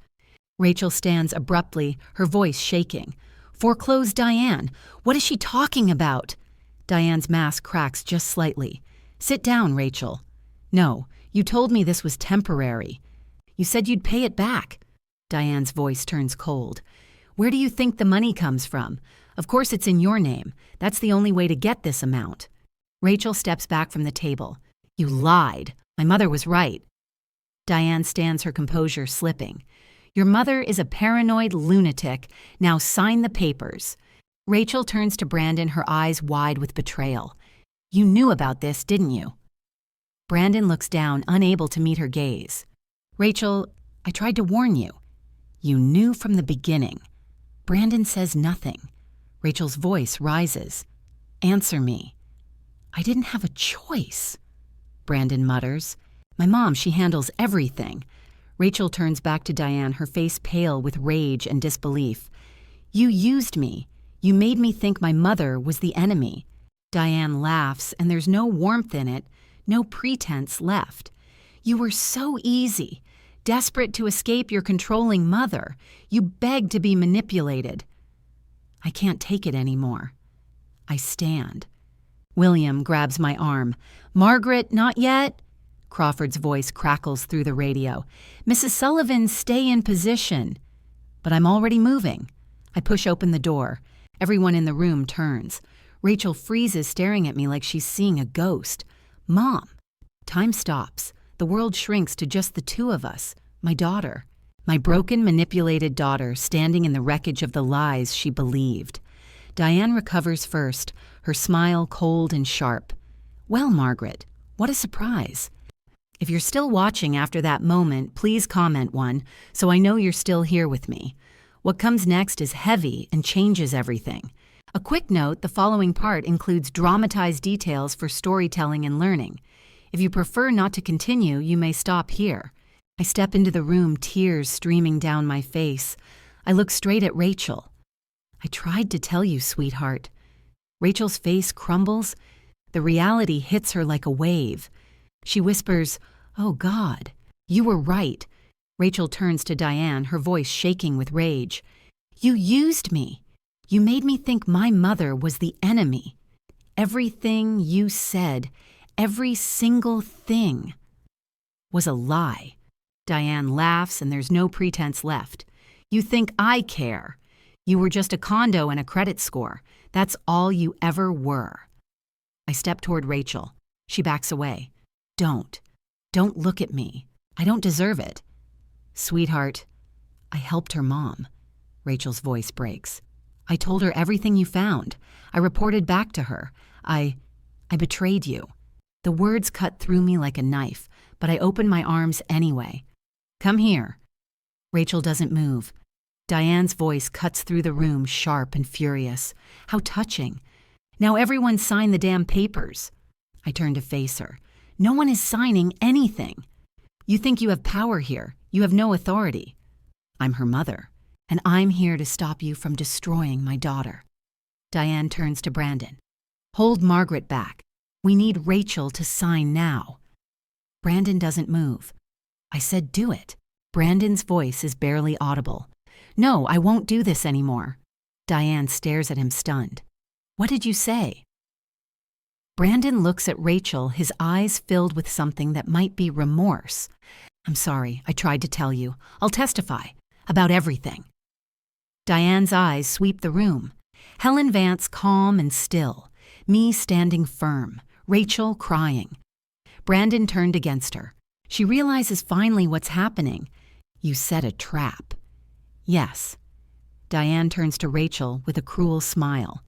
[SPEAKER 1] Rachel stands abruptly, her voice shaking. Foreclose Diane. What is she talking about? Diane's mask cracks just slightly. Sit down, Rachel. No, you told me this was temporary. You said you'd pay it back. Diane's voice turns cold. Where do you think the money comes from? Of course it's in your name. That's the only way to get this amount. Rachel steps back from the table. You lied. My mother was right. Diane stands her composure slipping. Your mother is a paranoid lunatic. Now sign the papers. Rachel turns to Brandon, her eyes wide with betrayal. You knew about this, didn't you? Brandon looks down, unable to meet her gaze. Rachel, I tried to warn you. You knew from the beginning. Brandon says nothing. Rachel's voice rises. Answer me. I didn't have a choice. Brandon mutters. My mom, she handles everything. Rachel turns back to Diane, her face pale with rage and disbelief. You used me. You made me think my mother was the enemy. Diane laughs, and there's no warmth in it, no pretense left. You were so easy. Desperate to escape your controlling mother, you begged to be manipulated. I can't take it anymore. I stand. William grabs my arm. Margaret, not yet? Crawford's voice crackles through the radio. Mrs. Sullivan, stay in position. But I'm already moving. I push open the door. Everyone in the room turns. Rachel freezes, staring at me like she's seeing a ghost. Mom. Time stops. The world shrinks to just the two of us. My daughter. My broken, manipulated daughter standing in the wreckage of the lies she believed. Diane recovers first, her smile cold and sharp. Well, Margaret, what a surprise. If you're still watching after that moment, please comment one, so I know you're still here with me. What comes next is heavy and changes everything. A quick note, the following part includes dramatized details for storytelling and learning. If you prefer not to continue, you may stop here. I step into the room, tears streaming down my face. I look straight at Rachel. I tried to tell you, sweetheart. Rachel's face crumbles. The reality hits her like a wave. She whispers, Oh God, you were right. Rachel turns to Diane, her voice shaking with rage. You used me. You made me think my mother was the enemy. Everything you said, every single thing, was a lie. Diane laughs and there's no pretense left. You think I care. You were just a condo and a credit score. That's all you ever were. I step toward Rachel. She backs away. Don't look at me. I don't deserve it. Sweetheart, I helped her mom. Rachel's voice breaks. I told her everything you found. I reported back to her. I betrayed you. The words cut through me like a knife, but I open my arms anyway. Come here. Rachel doesn't move. Diane's voice cuts through the room, sharp and furious. How touching. Now everyone sign the damn papers. I turn to face her. No one is signing anything. You think you have power here. You have no authority. I'm her mother, and I'm here to stop you from destroying my daughter. Diane turns to Brandon. Hold Margaret back. We need Rachel to sign now. Brandon doesn't move. I said do it. Brandon's voice is barely audible. No, I won't do this anymore. Diane stares at him stunned. What did you say? Brandon looks at Rachel, his eyes filled with something that might be remorse. I'm sorry, I tried to tell you. I'll testify. About everything. Diane's eyes sweep the room. Helen Vance calm and still. Me standing firm. Rachel crying. Brandon turned against her. She realizes finally what's happening. You set a trap. Yes. Diane turns to Rachel with a cruel smile.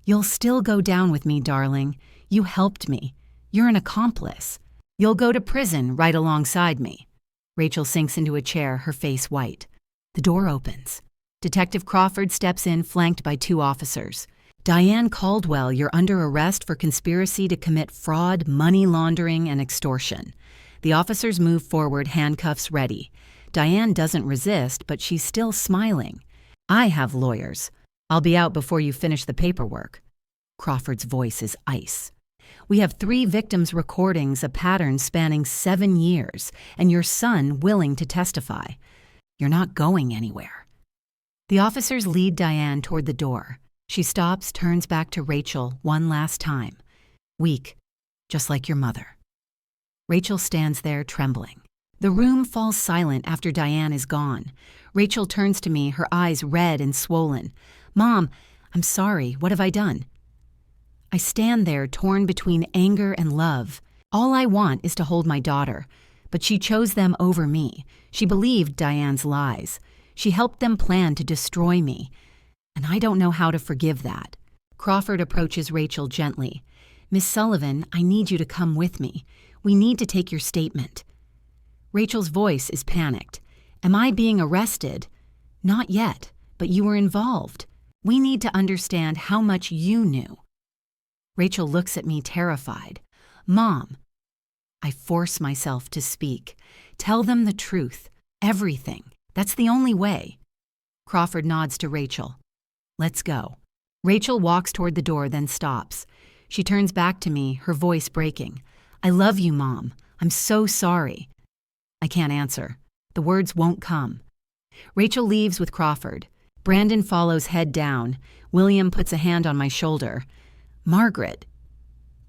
[SPEAKER 1] You'll still go down with me, darling. You helped me. You're an accomplice. You'll go to prison right alongside me. Rachel sinks into a chair, her face white. The door opens. Detective Crawford steps in, flanked by two officers. Diane Caldwell, you're under arrest for conspiracy to commit fraud, money laundering, and extortion. The officers move forward, handcuffs ready. Diane doesn't resist, but she's still smiling. I have lawyers. I'll be out before you finish the paperwork. Crawford's voice is ice. We have 3 victims' recordings, a pattern spanning 7 years, and your son willing to testify. You're not going anywhere." The officers lead Diane toward the door. She stops, turns back to Rachel one last time. "Weak, just like your mother." Rachel stands there trembling. The room falls silent after Diane is gone. Rachel turns to me, her eyes red and swollen. "Mom, I'm sorry. What have I done?" I stand there torn between anger and love. All I want is to hold my daughter, but she chose them over me. She believed Diane's lies. She helped them plan to destroy me, and I don't know how to forgive that. Crawford approaches Rachel gently. "Miss Sullivan, I need you to come with me. We need to take your statement." Rachel's voice is panicked. "Am I being arrested?" "Not yet, but you were involved. We need to understand how much you knew." Rachel looks at me terrified. "Mom." I force myself to speak. "Tell them the truth. Everything. That's the only way." Crawford nods to Rachel. "Let's go." Rachel walks toward the door, then stops. She turns back to me, her voice breaking. "I love you, Mom. I'm so sorry." I can't answer. The words won't come. Rachel leaves with Crawford. Brandon follows, head down. William puts a hand on my shoulder. "Margaret."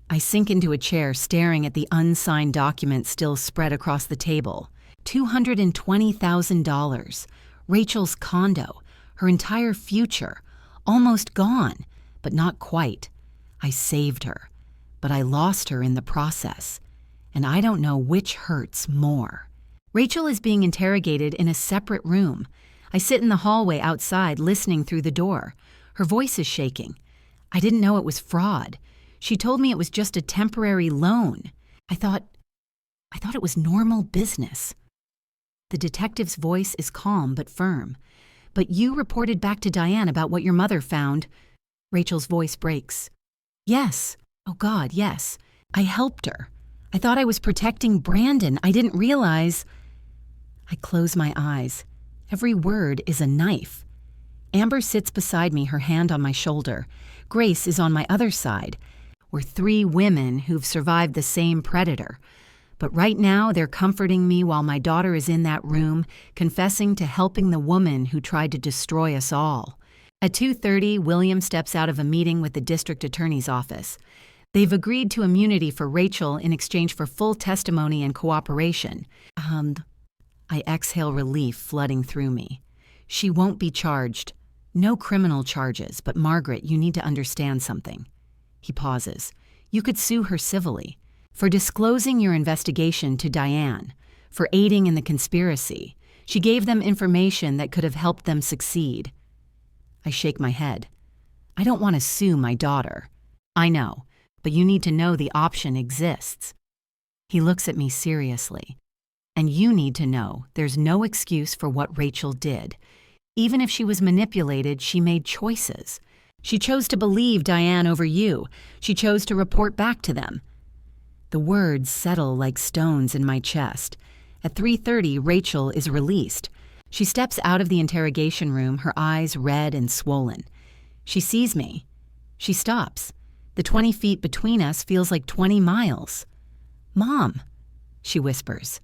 [SPEAKER 1] I sink into a chair, staring at the unsigned document still spread across the table. $220,000. Rachel's condo. Her entire future. Almost gone, but not quite. I saved her, but I lost her in the process. And I don't know which hurts more. Rachel is being interrogated in a separate room. I sit in the hallway outside, listening through the door. Her voice is shaking. I didn't know it was fraud. She told me it was just a temporary loan. I thought it was normal business. The detective's voice is calm but firm. "But you reported back to Diane about what your mother found." Rachel's voice breaks. "Yes. Oh God, yes. I helped her. I thought I was protecting Brandon. I didn't realize." I close my eyes. Every word is a knife. Amber sits beside me, her hand on my shoulder. Grace is on my other side. We're 3 women who've survived the same predator. But right now, they're comforting me while my daughter is in that room, confessing to helping the woman who tried to destroy us all. At 2:30, William steps out of a meeting with the district attorney's office. They've agreed to immunity for Rachel in exchange for full testimony and cooperation. I exhale relief flooding through me. She won't be charged. No criminal charges, but Margaret, you need to understand something. He pauses. You could sue her civilly. For disclosing your investigation to Diane. For aiding in the conspiracy. She gave them information that could have helped them succeed. I shake my head. I don't want to sue my daughter. I know, but you need to know the option exists. He looks at me seriously. And you need to know there's no excuse for what Rachel did. Even if she was manipulated, she made choices. She chose to believe Diane over you. She chose to report back to them. The words settle like stones in my chest. At 3:30, Rachel is released. She steps out of the interrogation room, her eyes red and swollen. She sees me. She stops. The 20 feet between us feels like 20 miles. "Mom," she whispers.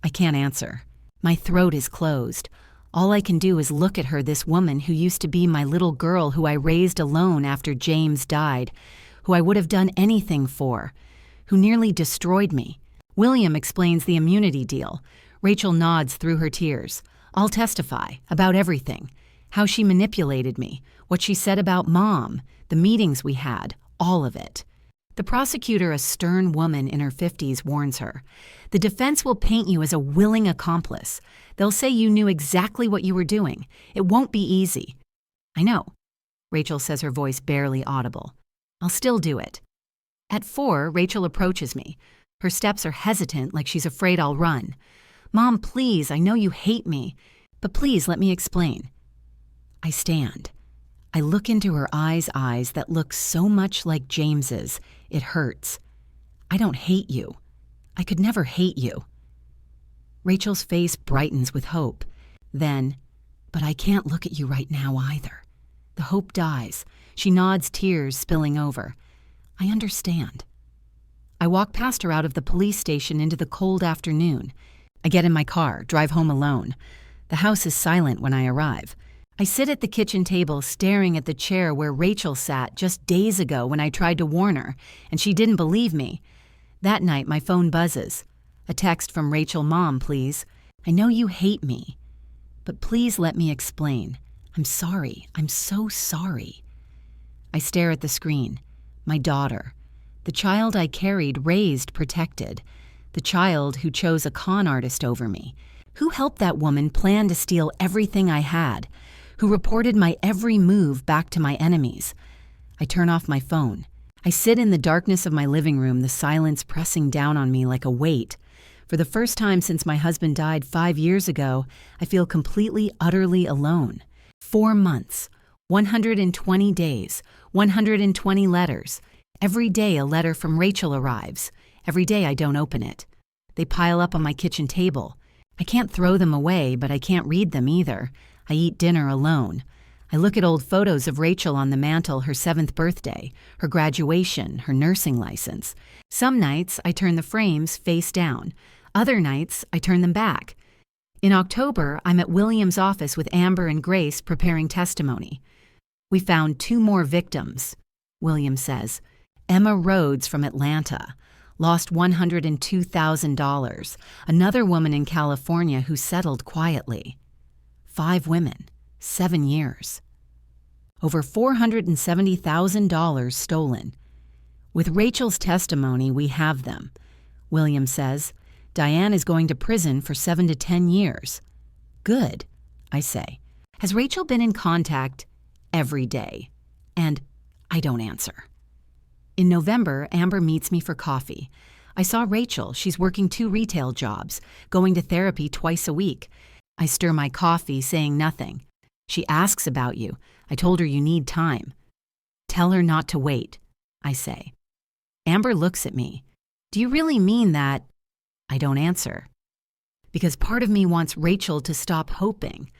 [SPEAKER 1] I can't answer. My throat is closed. All I can do is look at her, this woman who used to be my little girl who I raised alone after James died, who I would have done anything for, who nearly destroyed me. William explains the immunity deal. Rachel nods through her tears. I'll testify about everything. How she manipulated me, what she said about Mom, the meetings we had, all of it. The prosecutor, a stern woman in her 50s, warns her. The defense will paint you as a willing accomplice. They'll say you knew exactly what you were doing. It won't be easy. I know. Rachel says, her voice barely audible. I'll still do it. At 4, Rachel approaches me. Her steps are hesitant, like she's afraid I'll run. Mom, please, I know you hate me, but please let me explain. I stand. I look into her eyes that look so much like James's. It hurts. I don't hate you. I could never hate you. Rachel's face brightens with hope. Then, but I can't look at you right now either. The hope dies. She nods, tears spilling over. I understand. I walk past her out of the police station into the cold afternoon. I get in my car, drive home alone. The house is silent when I arrive. I sit at the kitchen table staring at the chair where Rachel sat just days ago when I tried to warn her, and she didn't believe me. That night, my phone buzzes. A text from Rachel, "Mom, please. I know you hate me, but please let me explain. I'm sorry. I'm so sorry." I stare at the screen. My daughter. The child I carried, raised, protected. The child who chose a con artist over me. Who helped that woman plan to steal everything I had. Who reported my every move back to my enemies. I turn off my phone. I sit in the darkness of my living room, the silence pressing down on me like a weight. For the first time since my husband died 5 years ago, I feel completely, utterly alone. 4 months, 120 days, 120 letters. Every day a letter from Rachel arrives. Every day I don't open it. They pile up on my kitchen table. I can't throw them away, but I can't read them either. I eat dinner alone. I look at old photos of Rachel on the mantle, her 7th birthday, her graduation, her nursing license. Some nights I turn the frames face down. Other nights I turn them back. In October, I'm at William's office with Amber and Grace preparing testimony. "We found 2 more victims," William says. "Emma Rhodes from Atlanta. Lost $102,000. Another woman in California who settled quietly. 5 women, 7 years. Over $470,000 stolen. With Rachel's testimony, we have them," William says. "Diane is going to prison for 7 to 10 years. "Good," I say. "Has Rachel been in contact?" "Every day." And I don't answer. In November, Amber meets me for coffee. I saw Rachel. She's working 2 retail jobs, going to therapy twice a week. I stir my coffee, saying nothing. She asks about you. I told her you need time. "Tell her not to wait," I say. Amber looks at me. "Do you really mean that?" I don't answer. Because part of me wants Rachel to stop hoping.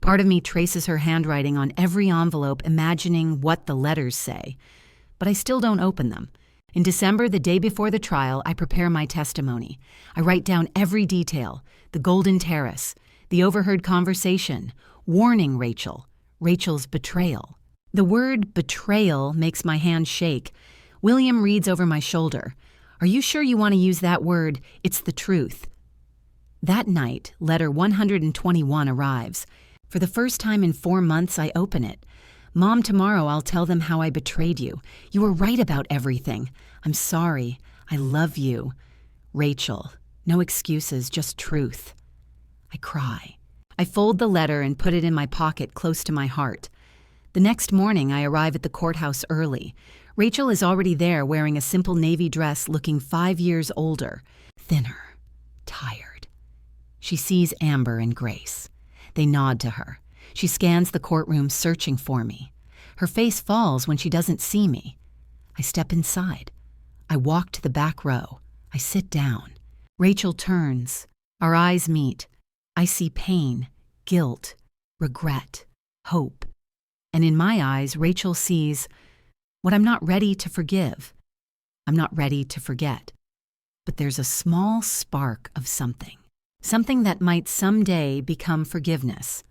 [SPEAKER 1] Part of me traces her handwriting on every envelope, imagining what the letters say. But I still don't open them. In December, the day before the trial, I prepare my testimony. I write down every detail: the Golden Terrace, the overheard conversation, warning Rachel, Rachel's betrayal. The word betrayal makes my hand shake. William reads over my shoulder. "Are you sure you want to use that word? It's the truth." That night, letter 121 arrives. For the first time in 4 months, I open it. "Mom, tomorrow I'll tell them how I betrayed you. You were right about everything. I'm sorry. I love you. Rachel." No excuses, just truth. I cry. I fold the letter and put it in my pocket close to my heart. The next morning, I arrive at the courthouse early. Rachel is already there wearing a simple navy dress, looking 5 years older, thinner, tired. She sees Amber and Grace. They nod to her. She scans the courtroom, searching for me. Her face falls when she doesn't see me. I step inside. I walk to the back row. I sit down. Rachel turns. Our eyes meet. I see pain, guilt, regret, hope. And in my eyes, Rachel sees what I'm not ready to forgive. I'm not ready to forget. But there's a small spark of something. Something that might someday become forgiveness.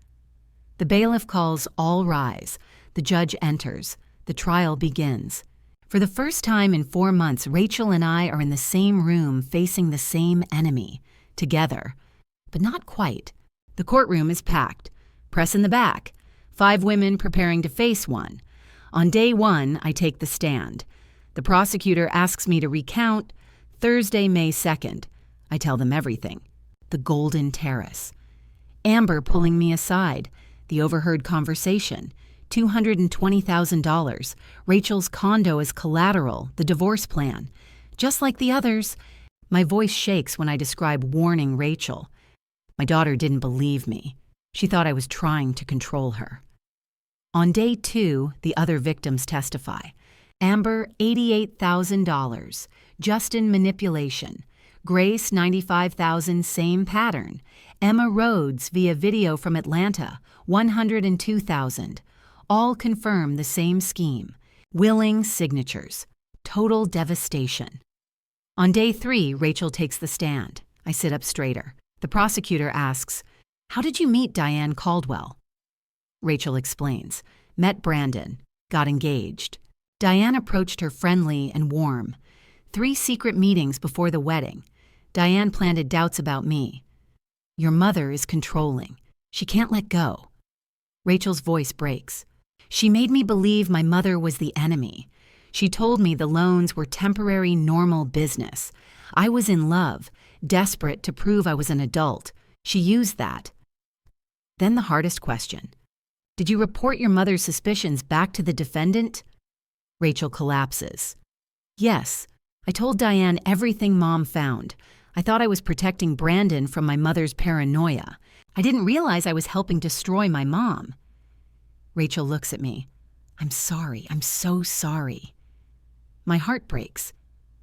[SPEAKER 1] The bailiff calls all rise. The judge enters. The trial begins. For the first time in 4 months, Rachel and I are in the same room facing the same enemy, together. But not quite. The courtroom is packed. Press in the back. 5 women preparing to face one. On day 1, I take the stand. The prosecutor asks me to recount Thursday, May 2nd. I tell them everything. The Golden Terrace. Amber pulling me aside. The overheard conversation. $220,000. Rachel's condo as collateral. The divorce plan. Just like the others. My voice shakes when I describe warning Rachel. My daughter didn't believe me. She thought I was trying to control her. On day 2, the other victims testify. Amber, $88,000. Justin, manipulation. Grace, $95,000, same pattern. Emma Rhodes, via video from Atlanta, $102,000. All confirm the same scheme. Willing signatures. Total devastation. On day 3, Rachel takes the stand. I sit up straighter. The prosecutor asks, "How did you meet Diane Caldwell?" Rachel explains, "Met Brandon, got engaged. Diane approached her friendly and warm. 3 secret meetings before the wedding. Diane planted doubts about me. Your mother is controlling. She can't let go." Rachel's voice breaks. "She made me believe my mother was the enemy. She told me the loans were temporary normal business. I was in love, desperate to prove I was an adult. She used that." Then the hardest question. "Did you report your mother's suspicions back to the defendant?" Rachel collapses. "Yes. I told Diane everything Mom found. I thought I was protecting Brandon from my mother's paranoia. I didn't realize I was helping destroy my mom." Rachel looks at me. "I'm sorry. I'm so sorry." My heart breaks,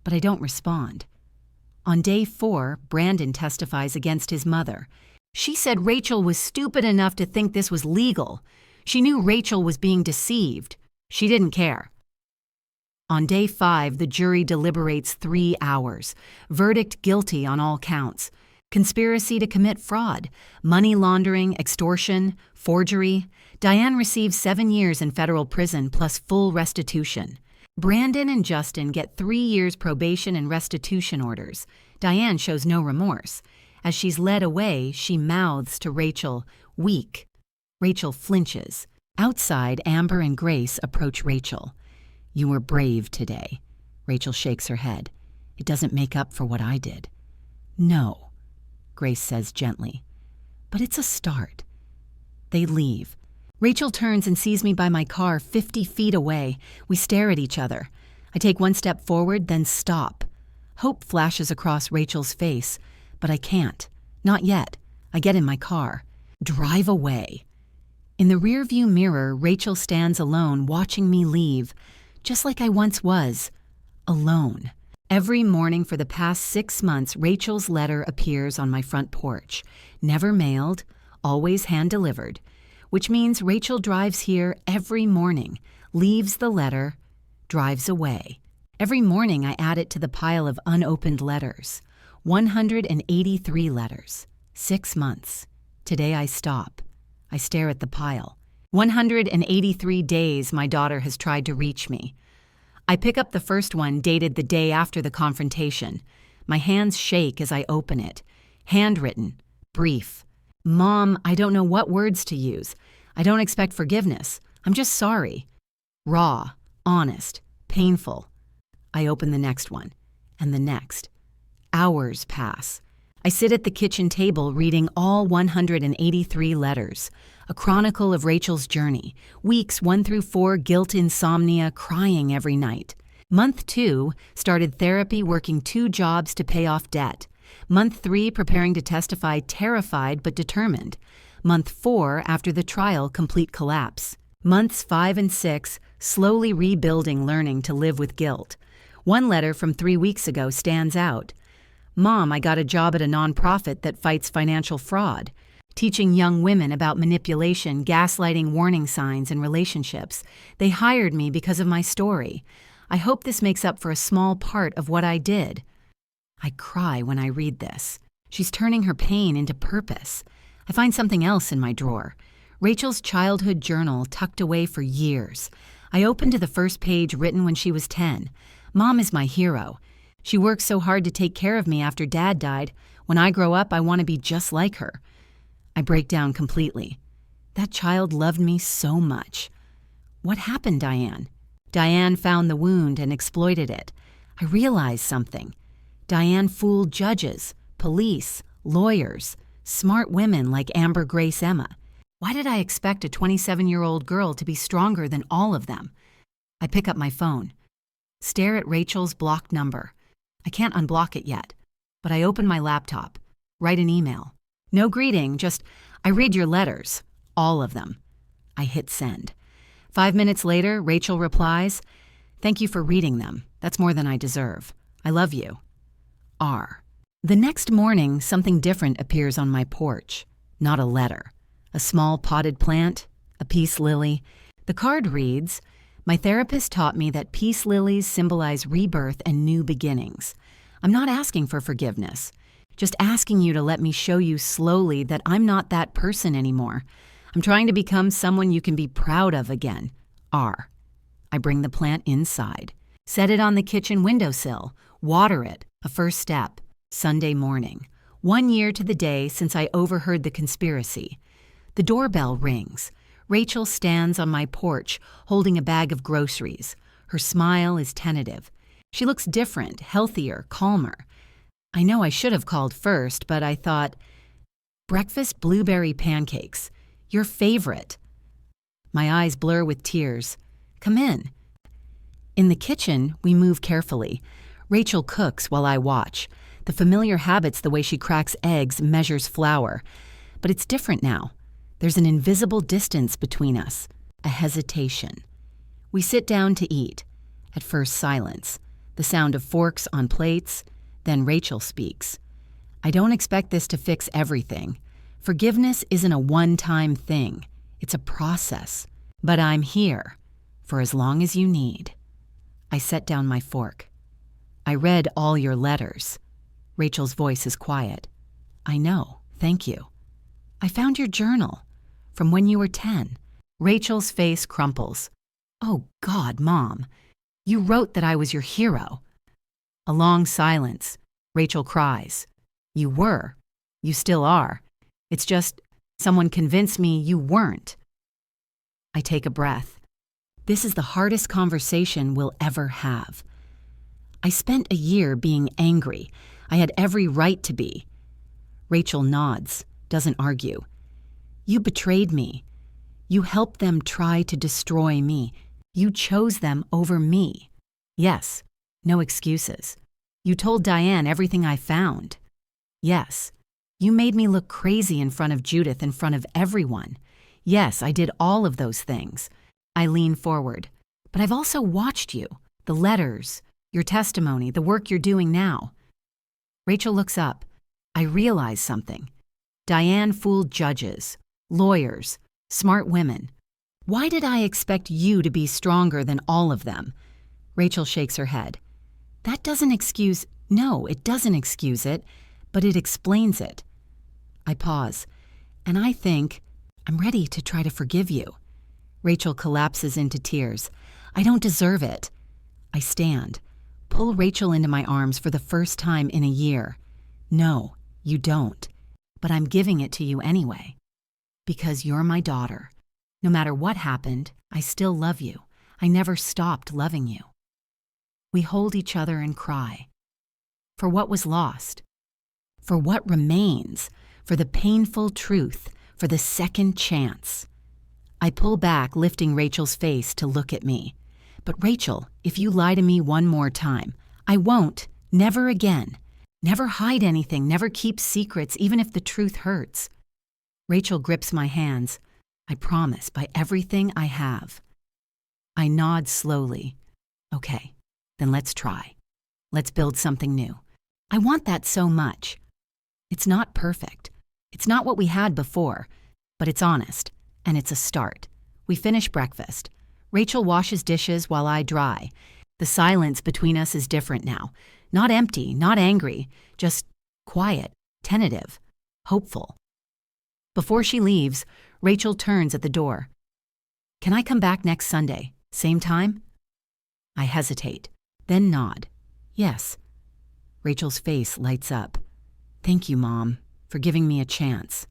[SPEAKER 1] but I don't respond. On day 4, Brandon testifies against his mother. She said Rachel was stupid enough to think this was legal. She knew Rachel was being deceived. She didn't care. On day 5, the jury deliberates 3 hours. Verdict guilty on all counts. Conspiracy to commit fraud, money laundering, extortion, forgery. Diane receives 7 years in federal prison plus full restitution. Brandon and Justin get 3 years probation and restitution orders. Diane shows no remorse. As she's led away, she mouths to Rachel, "Weak." Rachel flinches. Outside, Amber and Grace approach Rachel. "You were brave today." Rachel shakes her head. "It doesn't make up for what I did." "No," Grace says gently. "But it's a start." They leave. Rachel turns and sees me by my car 50 feet away. We stare at each other. I take 1 step forward, then stop. Hope flashes across Rachel's face, but I can't. Not yet. I get in my car. Drive away. In the rearview mirror, Rachel stands alone, watching me leave, just like I once was, alone. Every morning for the past 6 months, Rachel's letter appears on my front porch. Never mailed, always hand-delivered, which means Rachel drives here every morning, leaves the letter, drives away. Every morning I add it to the pile of unopened letters. 183 letters. 6 months. Today I stop. I stare at the pile. 183 days my daughter has tried to reach me. I pick up the first one dated the day after the confrontation. My hands shake as I open it. Handwritten. Brief. "Mom, I don't know what words to use. I don't expect forgiveness. I'm just sorry." Raw, honest, painful. I open the next one, and the next. Hours pass. I sit at the kitchen table reading all 183 letters, a chronicle of Rachel's journey. Weeks 1 through 4, guilt, insomnia, crying every night. Month 2, started therapy, working 2 jobs to pay off debt. Month 3, preparing to testify, terrified but determined. Month 4, after the trial, complete collapse. Months 5 and 6, slowly rebuilding, learning to live with guilt. One letter from 3 weeks ago stands out. "Mom, I got a job at a nonprofit that fights financial fraud, teaching young women about manipulation, gaslighting, warning signs, and relationships. They hired me because of my story. I hope this makes up for a small part of what I did." I cry when I read this. She's turning her pain into purpose. I find something else in my drawer. Rachel's childhood journal tucked away for years. I open to the first page written when she was 10. "Mom is my hero. She worked so hard to take care of me after Dad died. When I grow up, I want to be just like her." I break down completely. That child loved me so much. What happened, Diane? Diane found the wound and exploited it. I realized something. Diane fooled judges, police, lawyers, smart women like Amber, Grace, Emma. Why did I expect a 27-year-old girl to be stronger than all of them? I pick up my phone. Stare at Rachel's blocked number. I can't unblock it yet, but I open my laptop, write an email. No greeting, just, "I read your letters, all of them." I hit send. 5 minutes later, Rachel replies, "Thank you for reading them. That's more than I deserve. I love you. R." The next morning, something different appears on my porch. Not a letter. A small potted plant, a peace lily. The card reads, "My therapist taught me that peace lilies symbolize rebirth and new beginnings. I'm not asking for forgiveness, just asking you to let me show you slowly that I'm not that person anymore. I'm trying to become someone you can be proud of again. R. I bring the plant inside, set it on the kitchen windowsill, water it, a first step. Sunday morning, 1 year to the day since I overheard the conspiracy. The doorbell rings. Rachel stands on my porch, holding a bag of groceries. Her smile is tentative. She looks different, healthier, calmer. I know I should have called first, but I thought, breakfast blueberry pancakes, your favorite. My eyes blur with tears. Come in. In the kitchen, we move carefully. Rachel cooks while I watch. The familiar habits, the way she cracks eggs, measures flour. But it's different now. There's an invisible distance between us, a hesitation. We sit down to eat. At first, silence. The sound of forks on plates. Then Rachel speaks. I don't expect this to fix everything. Forgiveness isn't a one-time thing. It's a process. But I'm here, for as long as you need. I set down my fork. I read all your letters. Rachel's voice is quiet. I know, thank you. I found your journal, from when you were 10. Rachel's face crumples. Oh God, Mom. You wrote that I was your hero. A long silence. Rachel cries. You were. You still are. It's just, someone convinced me you weren't. I take a breath. This is the hardest conversation we'll ever have. I spent a year being angry. I had every right to be. Rachel nods, doesn't argue. You betrayed me. You helped them try to destroy me. You chose them over me. Yes, no excuses. You told Diane everything I found. Yes, you made me look crazy in front of Judith, in front of everyone. Yes, I did all of those things. I lean forward. But I've also watched you, the letters, your testimony, the work you're doing now. Rachel looks up. I realize something. Diane fooled judges, lawyers, smart women. Why did I expect you to be stronger than all of them? Rachel shakes her head. That doesn't excuse... No, it doesn't excuse it, but it explains it. I pause, and I think, I'm ready to try to forgive you. Rachel collapses into tears. I don't deserve it. I stand, pull Rachel into my arms for the first time in a year. No, you don't, but I'm giving it to you anyway. Because you're my daughter. No matter what happened, I still love you. I never stopped loving you. We hold each other and cry. For what was lost. For what remains. For the painful truth. For the second chance. I pull back, lifting Rachel's face to look at me. But Rachel, if you lie to me one more time, I won't. Never again. Never hide anything, never keep secrets, even if the truth hurts. Rachel grips my hands. I promise, by everything I have. I nod slowly. Okay, then let's try. Let's build something new. I want that so much. It's not perfect. It's not what we had before, but it's honest, and it's a start. We finish breakfast. Rachel washes dishes while I dry. The silence between us is different now. Not empty, not angry, just quiet, tentative, hopeful. Before she leaves, Rachel turns at the door. Can I come back next Sunday? Same time? I hesitate, then nod. Yes. Rachel's face lights up. Thank you, Mom, for giving me a chance.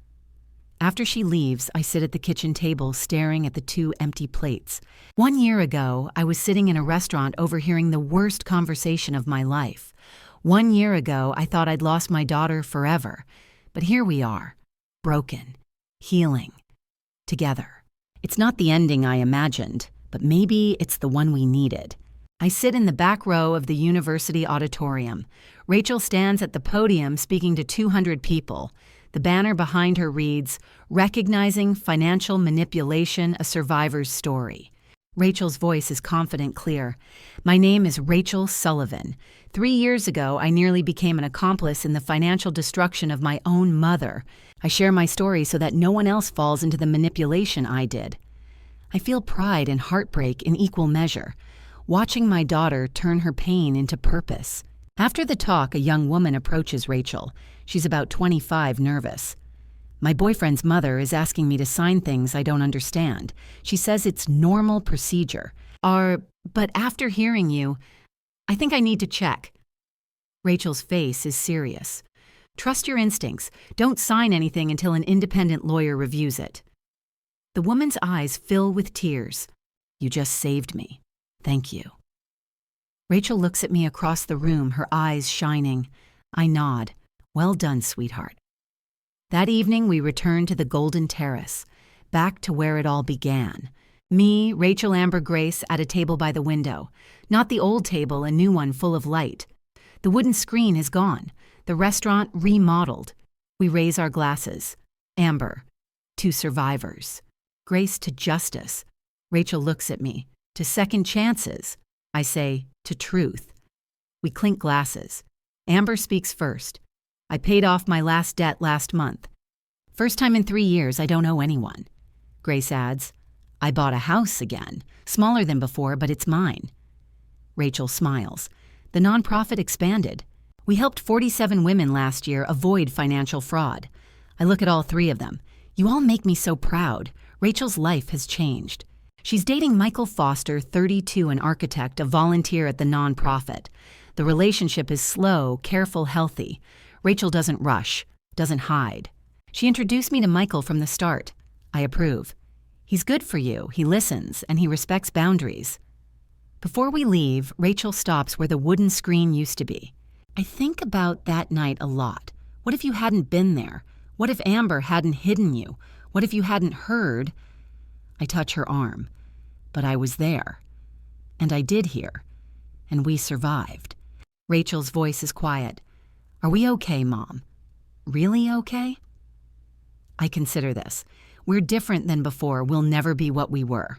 [SPEAKER 1] After she leaves, I sit at the kitchen table staring at the 2 empty plates. 1 year ago, I was sitting in a restaurant overhearing the worst conversation of my life. 1 year ago, I thought I'd lost my daughter forever. But here we are, broken, healing, together. It's not the ending I imagined, but maybe it's the one we needed. I sit in the back row of the university auditorium. Rachel stands at the podium speaking to 200 people. The banner behind her reads, Recognizing Financial Manipulation, a Survivor's Story. Rachel's voice is confident, clear. My name is Rachel Sullivan. 3 years ago, I nearly became an accomplice in the financial destruction of my own mother. I share my story so that no one else falls into the manipulation I did. I feel pride and heartbreak in equal measure, watching my daughter turn her pain into purpose. After the talk, a young woman approaches Rachel. She's about 25, nervous. My boyfriend's mother is asking me to sign things I don't understand. She says it's normal procedure. But after hearing you, I think I need to check. Rachel's face is serious. Trust your instincts. Don't sign anything until an independent lawyer reviews it. The woman's eyes fill with tears. You just saved me. Thank you. Rachel looks at me across the room, her eyes shining. I nod. Well done, sweetheart. That evening, we returned to the Golden Terrace, back to where it all began. Me, Rachel, Amber, Grace at a table by the window. Not the old table, a new one full of light. The wooden screen is gone. The restaurant remodeled. We raise our glasses. Amber, to survivors. Grace, to justice. Rachel looks at me. To second chances. I say, to truth. We clink glasses. Amber speaks first. I paid off my last debt last month. First time in 3 years I don't owe anyone. Grace adds, I bought a house again. Smaller than before, but it's mine. Rachel smiles. The nonprofit expanded. We helped 47 women last year avoid financial fraud. I look at all 3 of them. You all make me so proud. Rachel's life has changed. She's dating Michael Foster, 32, an architect, a volunteer at the nonprofit. The relationship is slow, careful, healthy. Rachel doesn't rush, doesn't hide. She introduced me to Michael from the start. I approve. He's good for you, he listens, and he respects boundaries. Before we leave, Rachel stops where the wooden screen used to be. I think about that night a lot. What if you hadn't been there? What if Amber hadn't hidden you? What if you hadn't heard? I touch her arm. But I was there. And I did hear. And we survived. Rachel's voice is quiet. Are we okay, Mom? Really okay? I consider this. We're different than before. We'll never be what we were.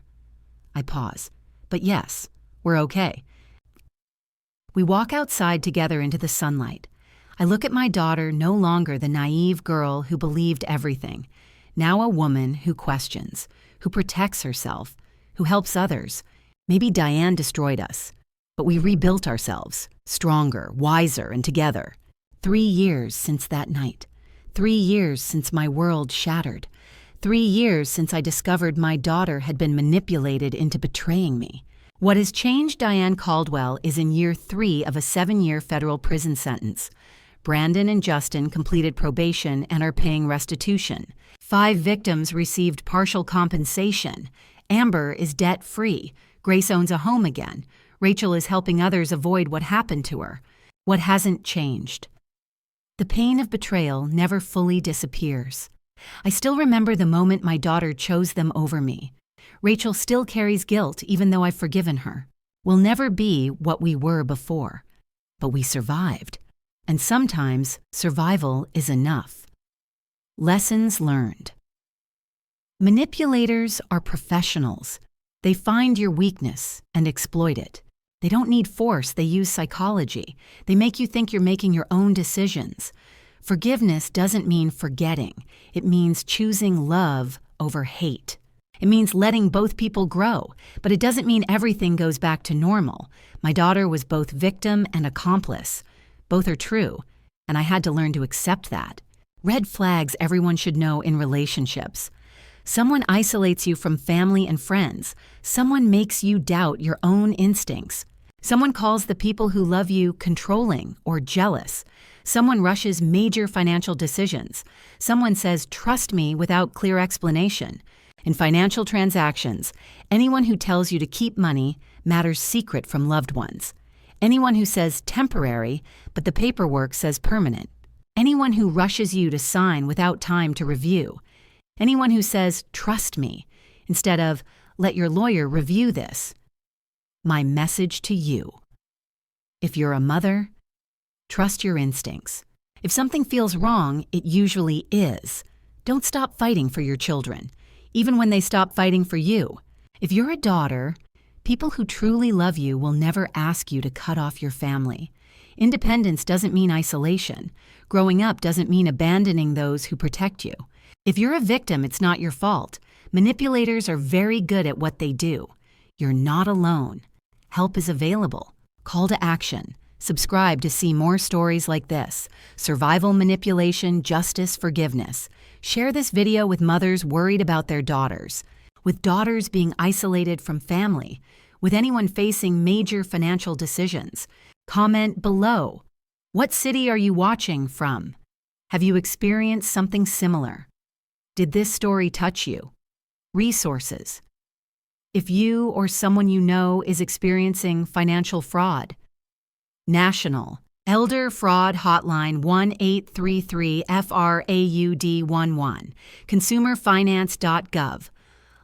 [SPEAKER 1] I pause. But yes, we're okay. We walk outside together into the sunlight. I look at my daughter, no longer the naive girl who believed everything. Now a woman who questions, who protects herself, who helps others. Maybe Diane destroyed us, but we rebuilt ourselves, stronger, wiser, and together. 3 years since that night. 3 years since my world shattered. 3 years since I discovered my daughter had been manipulated into betraying me. What has changed Diane Caldwell is in year 3 of a 7-year federal prison sentence. Brandon and Justin completed probation and are paying restitution. 5 victims received partial compensation. Amber is debt-free. Grace owns a home again. Rachel is helping others avoid what happened to her. What hasn't changed? The pain of betrayal never fully disappears. I still remember the moment my daughter chose them over me. Rachel still carries guilt even though I've forgiven her. We'll never be what we were before. But we survived. And sometimes survival is enough. Lessons learned. Manipulators are professionals. They find your weakness and exploit it. They don't need force, they use psychology. They make you think you're making your own decisions. Forgiveness doesn't mean forgetting. It means choosing love over hate. It means letting both people grow, but it doesn't mean everything goes back to normal. My daughter was both victim and accomplice. Both are true, and I had to learn to accept that. Red flags everyone should know in relationships. Someone isolates you from family and friends. Someone makes you doubt your own instincts. Someone calls the people who love you controlling or jealous. Someone rushes major financial decisions. Someone says, "Trust me," without clear explanation. In financial transactions, anyone who tells you to keep money matters secret from loved ones. Anyone who says temporary, but the paperwork says permanent. Anyone who rushes you to sign without time to review. Anyone who says, "Trust me," instead of, "Let your lawyer review this." My message to you. If you're a mother, trust your instincts. If something feels wrong, it usually is. Don't stop fighting for your children, even when they stop fighting for you. If you're a daughter, people who truly love you will never ask you to cut off your family. Independence doesn't mean isolation. Growing up doesn't mean abandoning those who protect you. If you're a victim, it's not your fault. Manipulators are very good at what they do. You're not alone. Help is available. Call to action. Subscribe to see more stories like this: survival, manipulation, justice, forgiveness. Share this video with mothers worried about their daughters, with daughters being isolated from family, with anyone facing major financial decisions. Comment below. What city are you watching from? Have you experienced something similar? Did this story touch you? Resources. If you or someone you know is experiencing financial fraud. National Elder Fraud Hotline 1-833-FRAUD11. Consumerfinance.gov.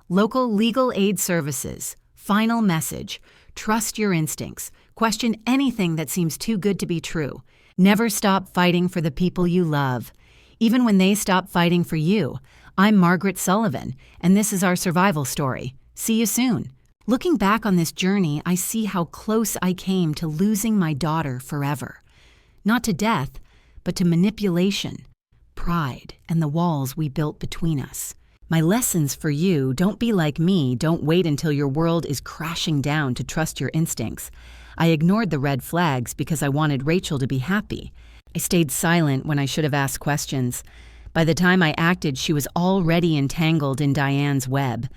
[SPEAKER 1] Local Legal Aid Services. Final message: trust your instincts. Question anything that seems too good to be true. Never stop fighting for the people you love, even when they stop fighting for you. I'm Margaret Sullivan, and this is our survival story. See you soon. Looking back on this journey, I see how close I came to losing my daughter forever. Not to death, but to manipulation, pride, and the walls we built between us. My lessons for you: don't be like me. Don't wait until your world is crashing down to trust your instincts. I ignored the red flags because I wanted Rachel to be happy. I stayed silent when I should have asked questions. By the time I acted, she was already entangled in Diane's web.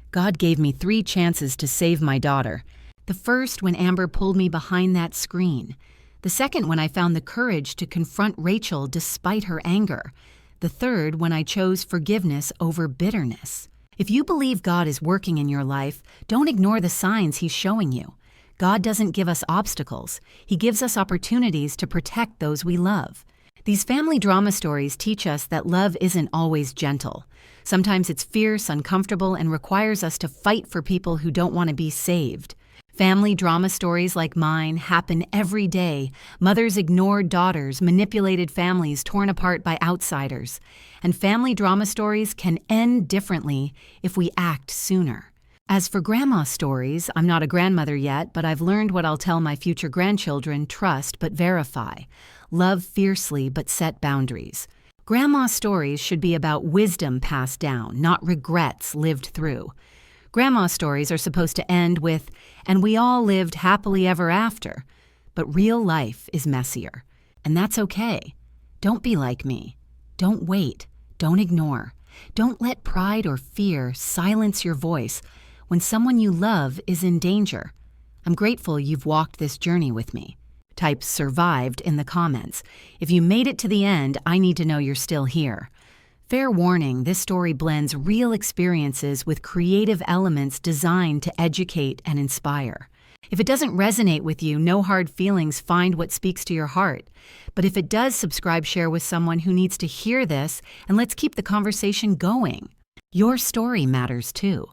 [SPEAKER 1] God gave me 3 chances to save my daughter. The first, when Amber pulled me behind that screen. The second, when I found the courage to confront Rachel despite her anger. The third, when I chose forgiveness over bitterness. If you believe God is working in your life, don't ignore the signs He's showing you. God doesn't give us obstacles. He gives us opportunities to protect those we love. These family drama stories teach us that love isn't always gentle. Sometimes it's fierce, uncomfortable, and requires us to fight for people who don't want to be saved. Family drama stories like mine happen every day. Mothers ignored daughters, manipulated families torn apart by outsiders. And family drama stories can end differently if we act sooner. As for grandma stories, I'm not a grandmother yet, but I've learned what I'll tell my future grandchildren: trust but verify. Love fiercely but set boundaries. Grandma stories should be about wisdom passed down, not regrets lived through. Grandma stories are supposed to end with, "and we all lived happily ever after." But real life is messier, and that's okay. Don't be like me. Don't wait. Don't ignore. Don't let pride or fear silence your voice when someone you love is in danger. I'm grateful you've walked this journey with me. Type "survived" in the comments. If you made it to the end, I need to know you're still here. Fair warning, this story blends real experiences with creative elements designed to educate and inspire. If it doesn't resonate with you, no hard feelings. Find what speaks to your heart. But if it does, subscribe, share with someone who needs to hear this, and let's keep the conversation going. Your story matters too.